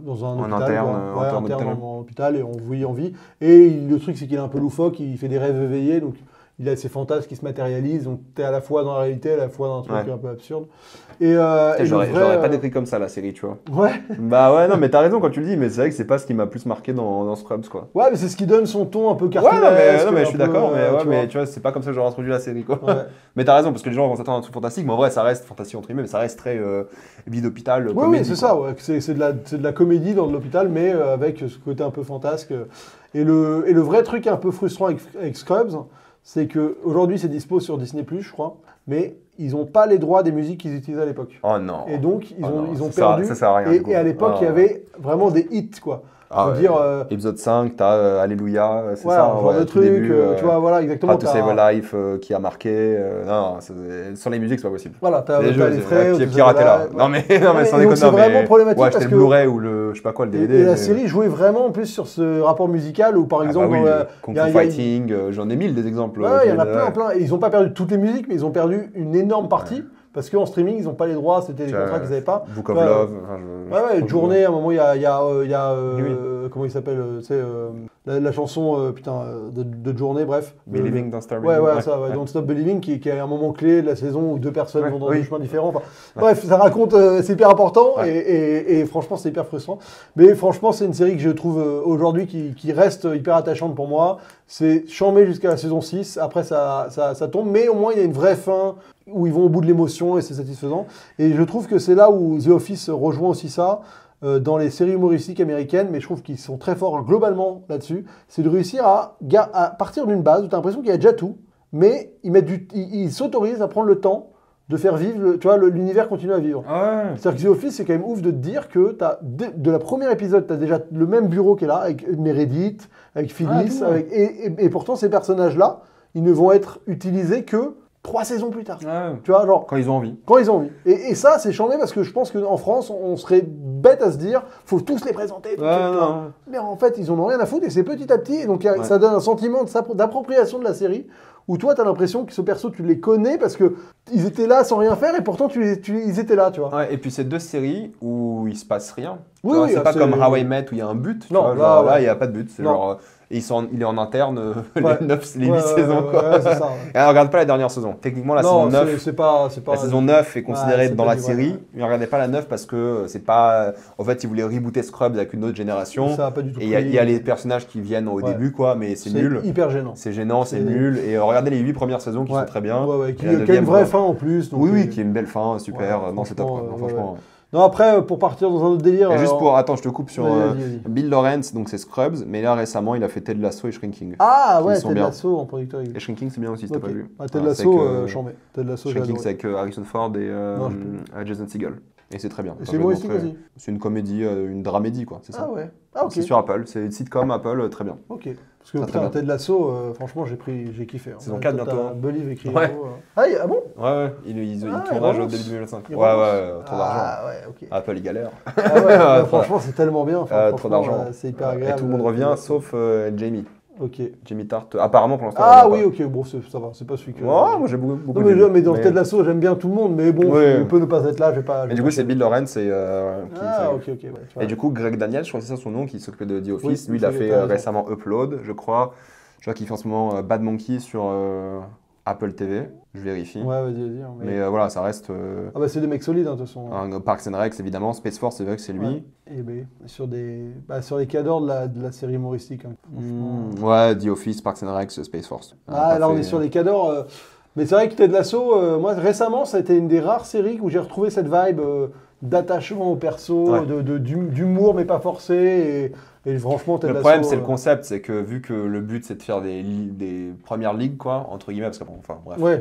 dans un hôpital, interne en hôpital et en vie. Et le truc, c'est qu'il est un peu loufoque, il fait des rêves éveillés, donc il a ses fantasmes qui se matérialisent. Donc t'es à la fois dans la réalité, à la fois dans un truc un peu absurde. J'aurais pas décrit comme ça la série, tu vois. Ouais. Bah ouais, non, mais t'as raison quand tu le dis, mais c'est vrai que c'est pas ce qui m'a plus marqué dans Scrubs, quoi. Ouais, mais c'est ce qui donne son ton un peu cartoonesque. Ouais, non, mais je suis d'accord, mais tu vois, c'est pas comme ça que j'aurais introduit la série, quoi. Ouais. Mais t'as raison, parce que les gens vont s'attendre à un truc fantastique, mais en vrai, ça reste fantastique entre guillemets, mais ça reste très vie d'hôpital. Oui, c'est ça, ouais. C'est de la comédie dans l'hôpital, mais avec ce côté un peu fantasque. Et le vrai truc un peu frustrant avec Scrubs, c'est qu'aujourd'hui, c'est dispo sur Disney+, je crois, mais ils n'ont pas les droits des musiques qu'ils utilisaient à l'époque. Oh non. Et donc, ils ont perdu. Ça sert à rien. Et à l'époque, il y avait vraiment des hits, quoi. Épisode 5, t'as Alléluia, c'est ça. Genre de truc, tu vois, voilà, exactement. How to Save a Life qui a marqué. Sans les musiques, c'est pas possible. Voilà, t'as les frais. Puis piraté là. Non, mais sans déconner. C'est vraiment problématique. Ouais, parce que le Blu-ray ou le, je sais pas quoi, le DVD. Et la série jouait vraiment en plus sur ce rapport musical où, par exemple. Kung Fu Fighting, j'en ai 1000 des exemples. Ouais, il y en a plein. Et ils n'ont pas perdu toutes les musiques, mais ils ont perdu une énorme partie. Parce qu'en streaming, ils n'ont pas les droits, c'était des contrats qu'ils n'avaient pas. Book of Love. Journée, à un moment, il y a comment il s'appelle, la chanson de Journée, bref. Believing Don't Stop Believing. Don't Stop Believing, qui est un moment clé de la saison où deux personnes vont dans des chemins différents. Bref, ça raconte, c'est hyper important et franchement, c'est hyper frustrant. Mais franchement, c'est une série que je trouve aujourd'hui qui reste hyper attachante pour moi. C'est chambé jusqu'à la saison 6, après ça tombe, mais au moins il y a une vraie fin où ils vont au bout de l'émotion et c'est satisfaisant. Et je trouve que c'est là où The Office rejoint aussi ça, dans les séries humoristiques américaines, mais je trouve qu'ils sont très forts globalement là-dessus, c'est de réussir à partir d'une base où tu as l'impression qu'il y a déjà tout, mais ils s'autorisent à prendre le temps de faire vivre, l'univers continue à vivre. C'est-à-dire que The Office, c'est quand même ouf de te dire que de la première épisode, tu as déjà le même bureau qui est là, avec Meredith, avec Phyllis, et pourtant ces personnages-là, ils ne vont être utilisés que 3 saisons plus tard. Tu vois, genre, quand ils ont envie. Et ça, c'est chambé parce que je pense qu'en France, on serait bête à se dire, faut tous les présenter. Mais en fait, ils en ont rien à foutre et c'est petit à petit. Et donc, ça donne un sentiment d'appropriation de la série où toi, tu as l'impression que ce perso, tu les connais parce qu'ils étaient là sans rien faire et pourtant, ils étaient là, tu vois. Ouais, et puis c'est 2 séries où il se passe rien. Oui, oui, c'est pas comme How I Met où il y a un but. Tu vois, genre, là, il n'y a pas de but. C'est genre, et il est en interne les 8 saisons. Quoi. Ouais, c'est ça. Et on regarde pas la dernière saison. Techniquement, la saison 9. La saison 9 est considérée dans la série. Mais on regardait pas la 9 parce que c'est pas. En fait, ils voulaient rebooter Scrubs avec une autre génération. Ça a pas du tout. Et il y a les personnages qui viennent au début, quoi, mais c'est nul. C'est hyper gênant. C'est gênant, c'est nul. Et regardez les 8 premières saisons qui sont très bien. Qui a une vraie fin en plus. Oui, qui est une belle fin, super. Non, c'est top. Franchement. Non, après, pour partir dans un autre délire. Et juste pour. Attends, je te coupe sur Bill Lawrence, donc c'est Scrubs, mais là récemment, il a fait Ted Lasso et Shrinking. Ah ouais, Ted Lasso en producteur. Et Shrinking, c'est bien aussi, si t'as pas vu. Ted Lasso, chambé. Shrinking, c'est avec Harrison Ford et Jason Segel. Et c'est très bien. C'est humoristique aussi. C'est une comédie, une dramédie, quoi. C'est ça. Ah ouais. Ah ok. C'est sur Apple, c'est une sitcom Apple, très bien. Ok. Parce que putain, Ted Lasso, franchement, j'ai kiffé. Saison 4 bientôt. Believe écrit. Ouais. Ah bon. Ouais, il tournage au début 2025. Ouais, trop d'argent. Ah ouais, ok. Apple, il galère. Ah ouais, franchement, c'est tellement bien. Trop d'argent. C'est hyper agréable. Et tout le monde revient, sauf Jamie. Ok. Jamie Tart, apparemment pour l'instant. Ah oui, ok, bon, ça va, c'est pas celui que. Ouais, moi j'ai beaucoup mais dans Ted Lasso, j'aime bien tout le monde, mais bon, on peut ne pas être là, je vais pas. Mais du coup, c'est Bill Lawrence et. Ok. Et du coup, Greg Daniels, je crois que c'est ça son nom, qui s'occupait de The Office. Lui, il a fait récemment Upload, je crois. Je crois qu'il fait en ce moment Bad Monkey sur Apple TV. Je vérifie. Ouais, vas-y. Mais voilà, ça reste. Ah bah c'est des mecs solides, de toute façon. Parks and Rec, évidemment. Space Force, c'est vrai que c'est lui. Ouais. Et sur les cadors de la série humoristique. Ouais, The Office, Parks and Rec, Space Force. On est sur les cadors. Mais c'est vrai que Ted Lasso, moi récemment, ça a été une des rares séries où j'ai retrouvé cette vibe d'attachement au perso, d'humour mais pas forcé. Et franchement, Ted Lasso. Le problème, c'est le concept, c'est que vu que le but, c'est de faire des premières ligues, quoi, entre guillemets, parce que,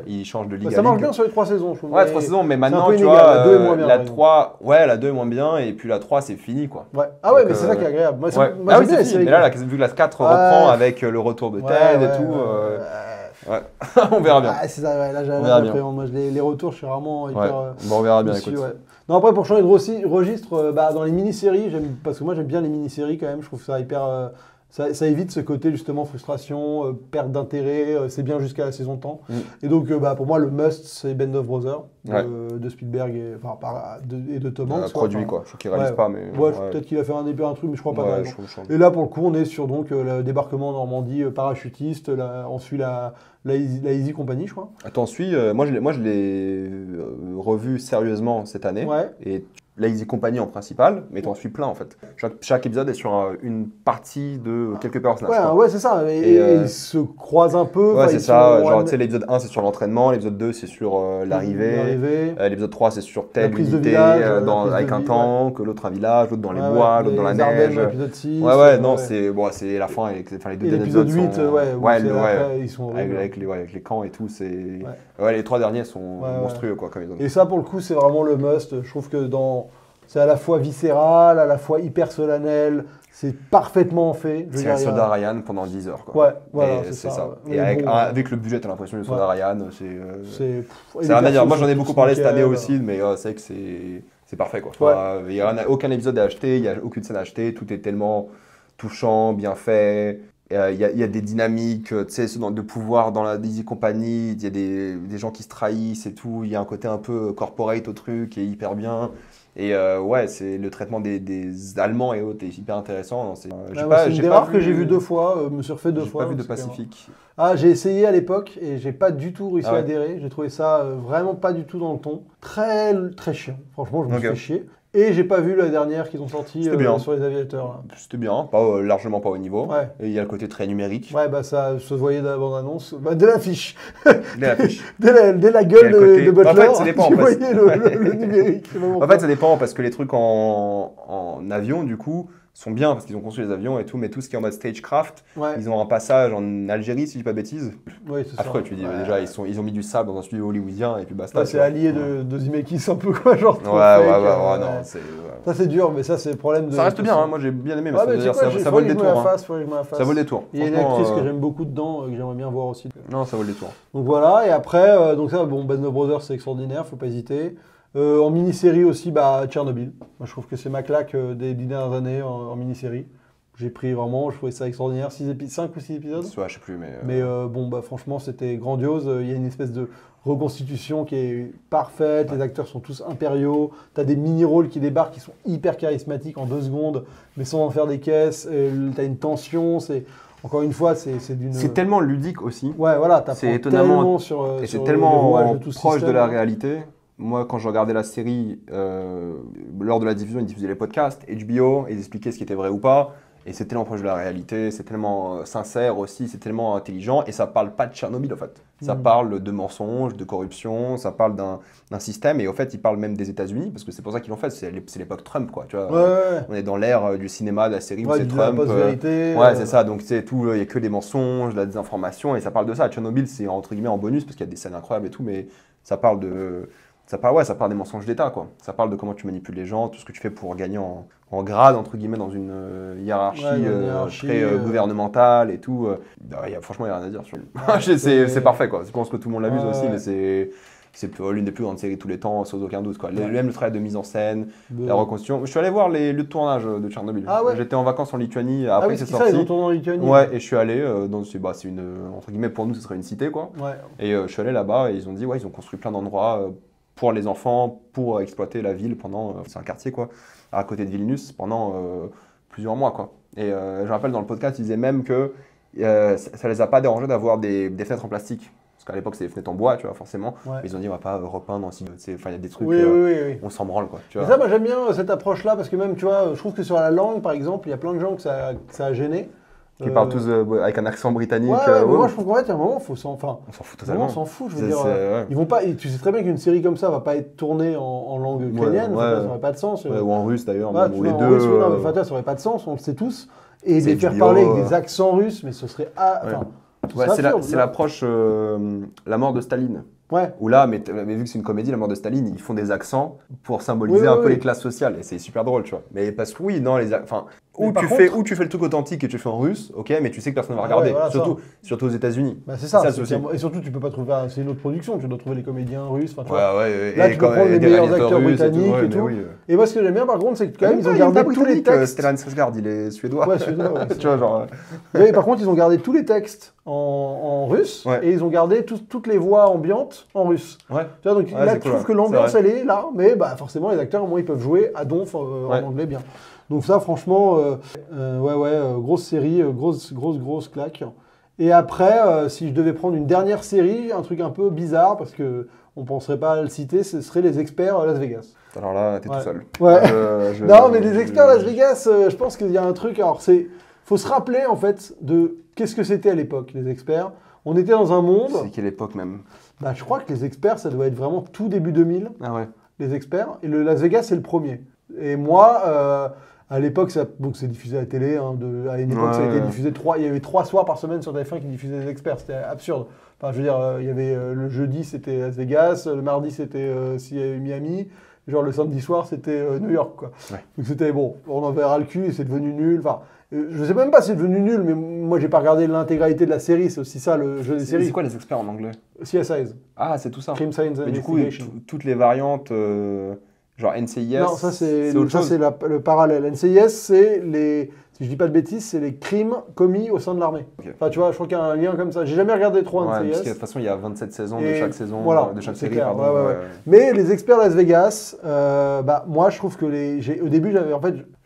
ils changent de ligue. Ça marche bien sur les 3 saisons, je trouve. Ouais, 3 saisons, mais maintenant, tu vois, la 2 est moins bien. La 3, la 2 est moins bien, et puis la 3, c'est fini, quoi. Ouais. Ah ouais, donc, mais c'est ça qui est agréable. Moi, c'est fini. Mais là, vu que la 4 reprend avec le retour de Ted et tout. Ouais, on verra bien. C'est ça, là j'appréhende. Moi, les retours, je suis vraiment hyper. On verra bien, écoute. Non, après, pour changer de registre, dans les mini-séries, parce que moi j'aime bien les mini-séries quand même, je trouve ça hyper. Ça évite ce côté justement frustration, perte d'intérêt, c'est bien jusqu'à la saison de temps. Et donc pour moi le must c'est Band of Brothers de Spielberg et de Tom Hanks. Produit quoi, je crois qu'il réalise pas mais. Peut-être qu'il a fait un truc mais je crois pas vraiment. Et là pour le coup on est sur donc le débarquement en Normandie parachutiste, on suit la Easy Company je crois. Attends, moi je l'ai revu sérieusement cette année. Et la Easy Company en principal, mais t'en suis plein en fait. Chaque épisode est sur une partie de quelques personnages. Ouais, c'est ça. Et ils se croisent un peu. Ouais, c'est ça. Genre, tu sais, l'épisode 1, c'est sur l'entraînement. L'épisode 2, c'est sur l'arrivée. L'épisode 3, c'est sur telle unité avec un tank. L'autre, un village. L'autre dans les bois. L'autre dans la neige. L'épisode 6. Non, c'est la fin. Les deux derniers épisodes 8, ils sont avec les camps et tout. Les 3 derniers sont monstrueux, quoi, comme ils ont. Et ça, pour le coup, c'est vraiment le must. Je trouve que c'est à la fois viscéral, à la fois hyper solennel, c'est parfément fait. C'est un soldat Ryan pendant 10 heures. Quoi. Ouais, voilà, c'est ça. Et avec le budget, t'as l'impression du soldat Ryan, c'est rien à dire. Moi, j'en ai beaucoup parlé cette année aussi, mais c'est vrai que c'est parfait. Il n'y a aucun épisode à acheter, il n'y a aucune scène à acheter, tout est tellement touchant, bien fait. Il y a des dynamiques, tu sais, de pouvoir dans la Easy Company, il y a des gens qui se trahissent et tout, il y a un côté un peu corporate au truc qui est hyper bien. Et c'est le traitement des Allemands et autres est hyper intéressant. C'est une des rares que j'ai vu 2 fois, me suis refait 2 fois. J'ai pas vu de Pacifique. J'ai essayé à l'époque et j'ai pas du tout réussi à adhérer. J'ai trouvé ça vraiment pas du tout dans le ton. Très, très chiant. Franchement, je me suis fait chier. Et j'ai pas vu la dernière qu'ils ont sortie sur les aviateurs. C'était bien, largement pas au niveau. Et il y a le côté très numérique. Ça se voyait de la bande-annonce. Dès l'affiche. Dès la gueule de Butler. En fait, ça dépend. Tu voyais le numérique. En fait, ça dépend parce que les trucs en avion, du coup, sont bien parce qu'ils ont construit les avions et tout, mais tout ce qui est en mode stagecraft, ils ont un passage en Algérie, si je dis pas bêtises. Affreux, tu dis. Déjà, ils ont mis du sable dans un studio hollywoodien et puis basta. C'est allié de Zemeckis un peu, quoi, genre. Non, ça, c'est dur, mais ça, c'est le problème de. Ça reste bien, moi j'ai bien aimé, mais ça vaut le détour. Ça vaut le détour. Il y a une actrice que j'aime beaucoup dedans, que j'aimerais bien voir aussi. Non, ça vaut le détour. Donc voilà, et après, Band of Brothers, c'est extraordinaire, faut pas hésiter. En mini-série aussi, Tchernobyl. Moi, je trouve que c'est ma claque des 10 dernières années en mini-série. j'ai pris vraiment, je trouvais ça extraordinaire. 5 ou 6 épisodes. Ouais, je sais plus, mais. Mais bon, bah, franchement, c'était grandiose. Il y a une espèce de reconstitution qui est parfaite. Les acteurs sont tous impériaux. Tu as des mini-rôles qui débarquent qui sont hyper charismatiques en 2 secondes, mais sans en faire des caisses. Tu as une tension. Encore une fois, c'est d'une. C'est tellement ludique aussi. Ouais, voilà, c'est étonnamment tellement sur. Et sur c'est tellement de tout proche système. de la réalité. Moi, quand je regardais la série, lors de la diffusion, ils diffusaient les podcasts, HBO, ils expliquaient ce qui était vrai ou pas. Et c'est tellement proche de la réalité, c'est tellement sincère aussi, c'est tellement intelligent. Et ça parle pas de Tchernobyl, en fait. Ça parle de mensonges, de corruption, ça parle d'un système. Et en fait, ils parlent même des États-Unis, parce que c'est pour ça qu'ils l'ont fait. C'est l'époque Trump, quoi. Tu vois, Ouais. on est dans l'ère du cinéma, de la série où c'est De la Trump. post-vérité. Ouais, c'est ça. Donc, c'est tout. Il n'y a que des mensonges, de la désinformation. Et ça parle de ça. Tchernobyl, c'est entre guillemets en bonus, parce qu'il y a des scènes incroyables et tout. Mais ça parle de. Ça parle des mensonges d'État, quoi. Ça parle de comment tu manipules les gens, tout ce que tu fais pour gagner en grade, entre guillemets, dans une hiérarchie, très gouvernementale et tout. Franchement, il n'y a rien à dire sur lui. C'est parfait, quoi. Je pense que tout le monde l'abuse aussi, mais c'est l'une des plus grandes séries de tous les temps, sans aucun doute, quoi. Même le travail de mise en scène, la reconstitution. Je suis allé voir les lieux de tournage de Tchernobyl. Ah ouais. J'étais en vacances en Lituanie, après c'est ça, sorti. ils ont tourné en Lituanie. Ouais, et je suis allé, c'est une, entre guillemets, pour nous, ce serait une cité, quoi. Ouais. Et je suis allé là-bas et ils ont dit, ouais, ils ont construit plein d'endroits pour les enfants, pour exploiter la ville pendant, c'est un quartier quoi, à côté de Vilnius, pendant plusieurs mois quoi. Et je me rappelle dans le podcast, ils disaient même que ça les a pas dérangés d'avoir des fenêtres en plastique. Parce qu'à l'époque, c'est des fenêtres en bois, tu vois, forcément. Ouais. Mais ils ont dit, on va pas repeindre, enfin, il y a des trucs, oui. on s'en branle quoi. Tu vois. Et ça, moi j'aime bien cette approche-là, parce que même, tu vois, je trouve que sur la langue, par exemple, il y a plein de gens que ça a gêné. Qui parlent tous avec un accent britannique. Mais moi je trouve qu'en fait, il y a un moment, on s'en fout totalement. On s'en fout, je veux dire. Ils vont pas, tu sais très bien qu'une série comme ça va pas être tournée en langue ukrainienne, ça n'aurait pas de sens. Ou en russe d'ailleurs, ou les en deux. Russe, ça aurait pas de sens, on le sait tous. Et les faire parler avec des accents russes, mais ce serait. C'est l'approche La mort de Staline. Ouais. Où là, mais vu que c'est une comédie, La mort de Staline, ils font des accents pour symboliser un peu les classes sociales. Et c'est super drôle, tu vois. Mais parce que ou tu fais le truc authentique et tu le fais en russe, ok, mais tu sais que personne ne va regarder. Voilà, surtout aux États-Unis. Bah c'est ça. Et surtout, tu peux pas trouver. C'est une autre production. Tu dois trouver les comédiens russes. Là, tu peux prendre les meilleurs acteurs britanniques et tout. Et moi, ce que j'aime bien, par contre, c'est que quand même, ils ont gardé tous les textes. Stellan Skarsgård, il est suédois. Ouais, suédois. Tu vois, genre. Par contre, ils ont gardé tous les textes en russe et ils ont gardé toutes les voix ambiantes en russe. Ouais. Tu vois, donc là, je trouve que l'ambiance, elle est là, mais forcément, les acteurs, au moins, ils peuvent jouer à donf en anglais bien. Donc ça, franchement, grosse série, grosse claque. Et après, si je devais prendre une dernière série, un truc un peu bizarre, parce qu'on ne penserait pas à le citer, ce serait Les Experts Las Vegas. Alors là, t'es tout seul. Ouais. Non, mais Les Experts Las Vegas, je pense qu'il y a un truc. Alors, faut se rappeler, en fait, de qu'est-ce que c'était à l'époque, Les Experts. On était dans un monde... C'est quelle époque même? Je crois que Les Experts, ça doit être vraiment tout début 2000. Ah ouais. Les Experts. Et le Las Vegas, c'est le premier. Et moi... à l'époque, c'est diffusé à la télé. À une époque, ça a été diffusé il y avait 3 soirs par semaine sur TF1 qui diffusaient Les Experts. C'était absurde. Enfin, je veux dire, il y avait le jeudi, c'était Las Vegas. Le mardi, c'était Miami. Genre, le samedi soir, c'était New York, quoi. Ouais. Donc, c'était bon. On en verra le cul et c'est devenu nul. Enfin, je sais même pas si c'est devenu nul, mais moi, j'ai pas regardé l'intégralité de la série. C'est aussi ça, le jeu des séries. C'est quoi Les Experts en anglais? CSIs. Ah, c'est tout ça. Crime Science mais Investigation. Du coup, toutes les variantes... Genre NCIS. Non, ça c'est le parallèle. NCIS, c'est si je dis pas de bêtises, c'est les crimes commis au sein de l'armée. Okay. Enfin, tu vois, je crois qu'il y a un lien comme ça. J'ai jamais regardé trop NCIS. Parce que de toute façon, il y a 27 saisons de chaque saison, de chaque série. Clair, pardon. Mais Les Experts Las Vegas, moi, je trouve que au début,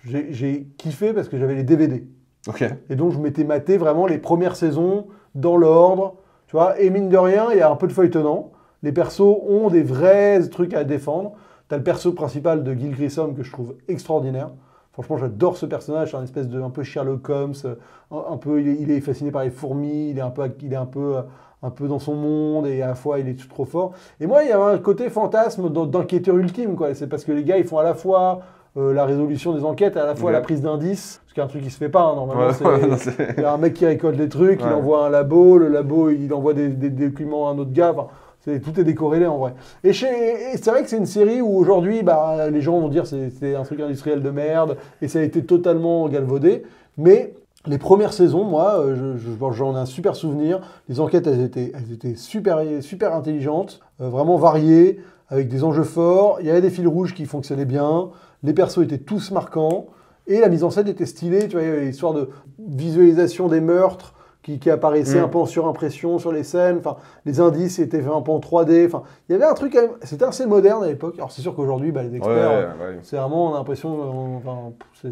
j'ai kiffé parce que j'avais les DVD. Okay. Et donc, je m'étais maté vraiment les premières saisons dans l'ordre. Tu vois, et mine de rien, il y a un peu de feuilletonnant. Les persos ont des vrais trucs à défendre. T'as le perso principal de Gil Grissom que je trouve extraordinaire. Franchement, j'adore ce personnage. C'est un espèce de un peu Sherlock Holmes. Il est fasciné par les fourmis. Il est un peu dans son monde et à la fois il est trop fort. Et moi, il y a un côté fantasme d'enquêteur ultime, quoi. C'est parce que les gars, ils font à la fois la résolution des enquêtes, à la fois la prise d'indices. Ce qui est un truc qui se fait pas, hein, normalement. Il y a un mec qui récolte les trucs, il envoie un labo. Le labo, il envoie des documents à un autre gars. Enfin, tout est décorrélé en vrai. Et c'est vrai que c'est une série où aujourd'hui, les gens vont dire que c'est un truc industriel de merde et ça a été totalement galvaudé. Mais les premières saisons, moi, j'en ai un super souvenir. Les enquêtes, elles étaient super intelligentes, vraiment variées, avec des enjeux forts. Il y avait des fils rouges qui fonctionnaient bien. Les persos étaient tous marquants. Et la mise en scène était stylée, tu vois, l'histoire de visualisation des meurtres qui apparaissaient un peu en surimpression sur les scènes. Enfin, les indices étaient faits un peu en 3D. Enfin, il y avait un truc quand même. C'était assez moderne à l'époque. Alors c'est sûr qu'aujourd'hui, les experts, c'est vraiment, on a l'impression,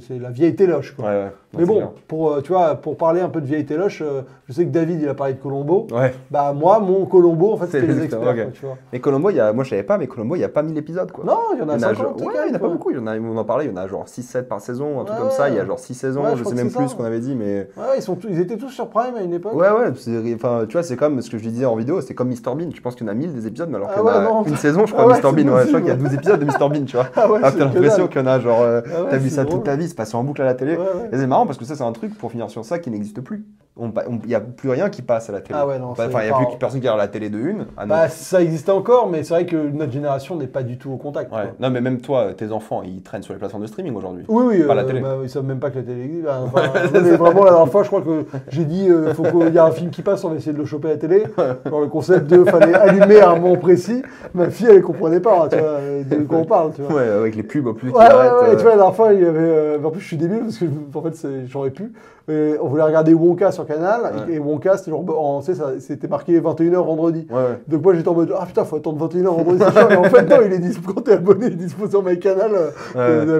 c'est la vieille téloche, quoi. Mais bon, pour parler un peu de vieille téloche, je sais que David, il a parlé de Colombo. Bah moi, mon Colombo, en fait, c'était les experts. Quoi, tu vois. Mais Colombo, moi je savais pas, mais Colombo, il y a pas 1000 épisodes, quoi. Non, il y en a 50. Il y en a pas beaucoup. On en parlait, il y en a genre 6-7 par saison, un truc comme ça. Il y a genre 6 saisons, je sais même plus ce qu'on avait dit, mais. Ouais, ils étaient tous sur Prime à une époque. Ouais, enfin, tu vois, c'est comme ce que je disais en vidéo, c'est comme Mr Bean. Tu penses qu'il y en a 1000 des épisodes, mais alors qu'il y en a une saison, je crois, Mr Bean. Je crois qu'il y a 12 épisodes de Mr Bean, tu vois. T'as l'impression qu'il y en a genre, t'as vu ça toute ta vie, c'est passé en boucle à la télé. Et c'est marrant parce que ça, c'est un truc, pour finir sur ça, qui n'existe plus. Il n'y a plus rien qui passe à la télé. Enfin, il n'y a plus personne qui regarde la télé de une. Ça existait encore, mais c'est vrai que notre génération n'est pas du tout au contact. Non, mais même toi, tes enfants, ils traînent sur les plateformes de streaming aujourd'hui. Oui, pas la télé. Ils savent même pas que la télé existe. Mais vraiment, la dernière fois, je crois que j'ai dit, faut qu'il y a un film qui passe, on va essayer de le choper à la télé. Dans le concept de fallait allumer à un moment précis. Ma fille, elle ne comprenait pas, tu vois, de quoi on parle. Tu vois. Ouais, avec les pubs en plus. Tu vois, la dernière fois, il y avait. En plus, je suis débile parce que en fait, j'aurais pu. On voulait regarder Wonka sur Canal, et Wonka, c'était genre, c'était marqué 21h vendredi. Donc moi, j'étais en mode, ah putain, faut attendre 21h vendredi, c'est chiant. Et en fait, non, il est dispo, quand t'es abonné, il est dispo sur MyCanal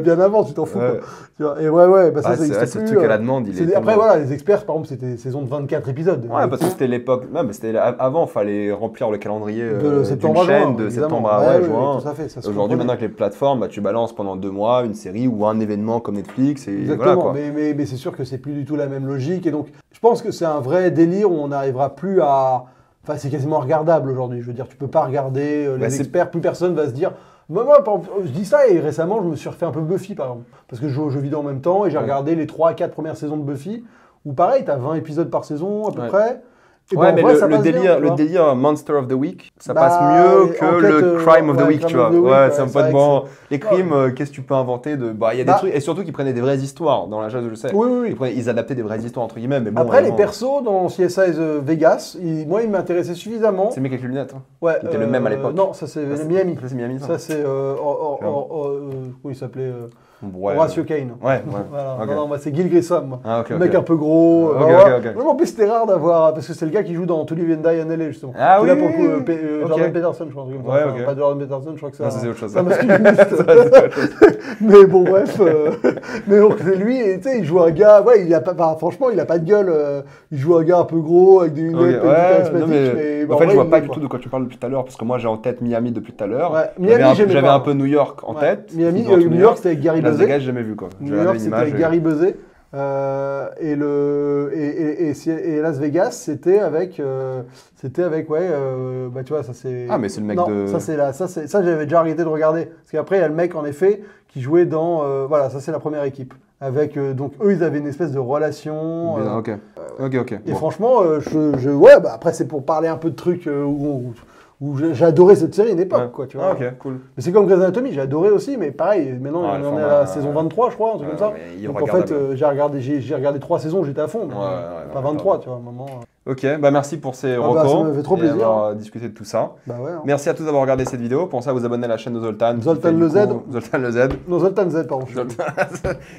bien avant, tu t'en fous. Quoi. Et ça existe plus. C'est le truc à la demande. Après, voilà, les experts, par exemple, c'était saison de 24 épisodes. Ouais, parce que c'était l'époque. Non, mais c'était avant, il fallait remplir le calendrier de septembre d'une chaîne, de septembre à juin. Aujourd'hui, maintenant, avec les plateformes, tu balances pendant 2 mois une série ou un événement comme Netflix. Exactement, mais c'est sûr que c'est plus du tout la même logique. Et donc, je pense que c'est un vrai délire où on n'arrivera plus à. Enfin, c'est quasiment regardable aujourd'hui. Je veux dire, tu peux pas regarder les experts, plus personne va se dire. Moi, je dis ça et récemment, je me suis refait un peu Buffy, par exemple. Parce que je joue aux jeux vidéo en même temps et j'ai regardé les 3-4 premières saisons de Buffy, où pareil, t'as 20 épisodes par saison à peu près. Et mais le délire Monster of the Week, ça passe mieux que le Crime of the Week, tu vois. C'est un peu de bon. Les crimes, qu'est-ce que tu peux inventer de. Il y a des trucs, et surtout qu'ils prenaient des vraies histoires dans la chasse, je sais. Ils adaptaient des vraies histoires, entre guillemets. Mais bon, après, les persos dans CSI Vegas, moi, ils m'intéressaient suffisamment. C'est le mec avec les lunettes. Ouais. Il était le même à l'époque. Non, ça c'est Miami. Ça c'est Miami, ça. Ça c'est. Comment il s'appelait Horatio Kane. Voilà. Non, c'est Gil Grissom. Le mec un peu gros. En plus, c'était rare d'avoir. Parce que c'est le gars qui joue dans To Live and Die in LA, justement. Ah oui. Là, pour le coup, Jordan Peterson, je crois. Pas Jordan Peterson, je crois que ça. Non, c'est autre chose. C'est masculiniste. Mais bon, bref. Mais donc, c'est lui, et tu sais, il joue un gars. Ouais, franchement, il a pas de gueule. Il joue un gars un peu gros, avec des lunettes charismatiques. En fait, je vois pas du tout de quoi tu parles depuis tout à l'heure, parce que moi, j'ai en tête Miami depuis tout à l'heure. J'avais un peu New York en tête. New York, c'était avec Gary Buzet. J'ai jamais vu quoi. New York, c'était avec Gary Buzet. Et Las Vegas, c'était avec tu vois, ça c'est. Ah, mais c'est le mec de. Ça j'avais déjà arrêté de regarder. Parce qu'après, il y a le mec, en effet, qui jouait dans. Ça c'est la première équipe. Avec, donc eux, ils avaient une espèce de relation. Ok. Et franchement, après, c'est pour parler un peu de trucs où j'ai adoré cette série, une époque, quoi, tu vois. Ok, cool. Mais c'est comme Grey's Anatomy, j'ai adoré aussi, mais pareil, maintenant on est à la saison 23, je crois, un truc comme ça. Donc en fait, j'ai regardé 3 saisons, j'étais à fond. Pas 23, tu vois, à un moment. Ok, merci pour ces recos. Ça me fait trop plaisir. D'avoir discuté de tout ça. Merci à tous d'avoir regardé cette vidéo. Pensez à vous abonner à la chaîne de Zoltan. Zoltan le Z. Non, Zoltan Z, pardon.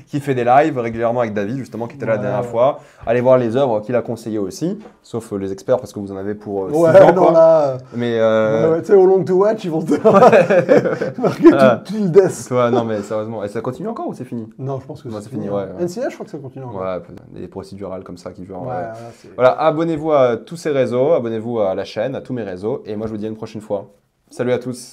Qui fait des lives régulièrement avec David, justement, qui était là la dernière fois. Allez voir les œuvres qu'il a conseillées aussi, sauf les experts, parce que vous en avez pour 6 ans. Non, là. Mais tu sais, au long to watch, ils vont te marquer tout le death. Non, mais sérieusement. Et ça continue encore ou c'est fini? Non, je pense que c'est fini. NCA, je crois que ça continue encore. Ouais, des procédurales comme ça qui durent. Voilà, abonnez-vous à tous ces réseaux, abonnez-vous à la chaîne, à tous mes réseaux, et moi je vous dis à une prochaine fois. Salut à tous.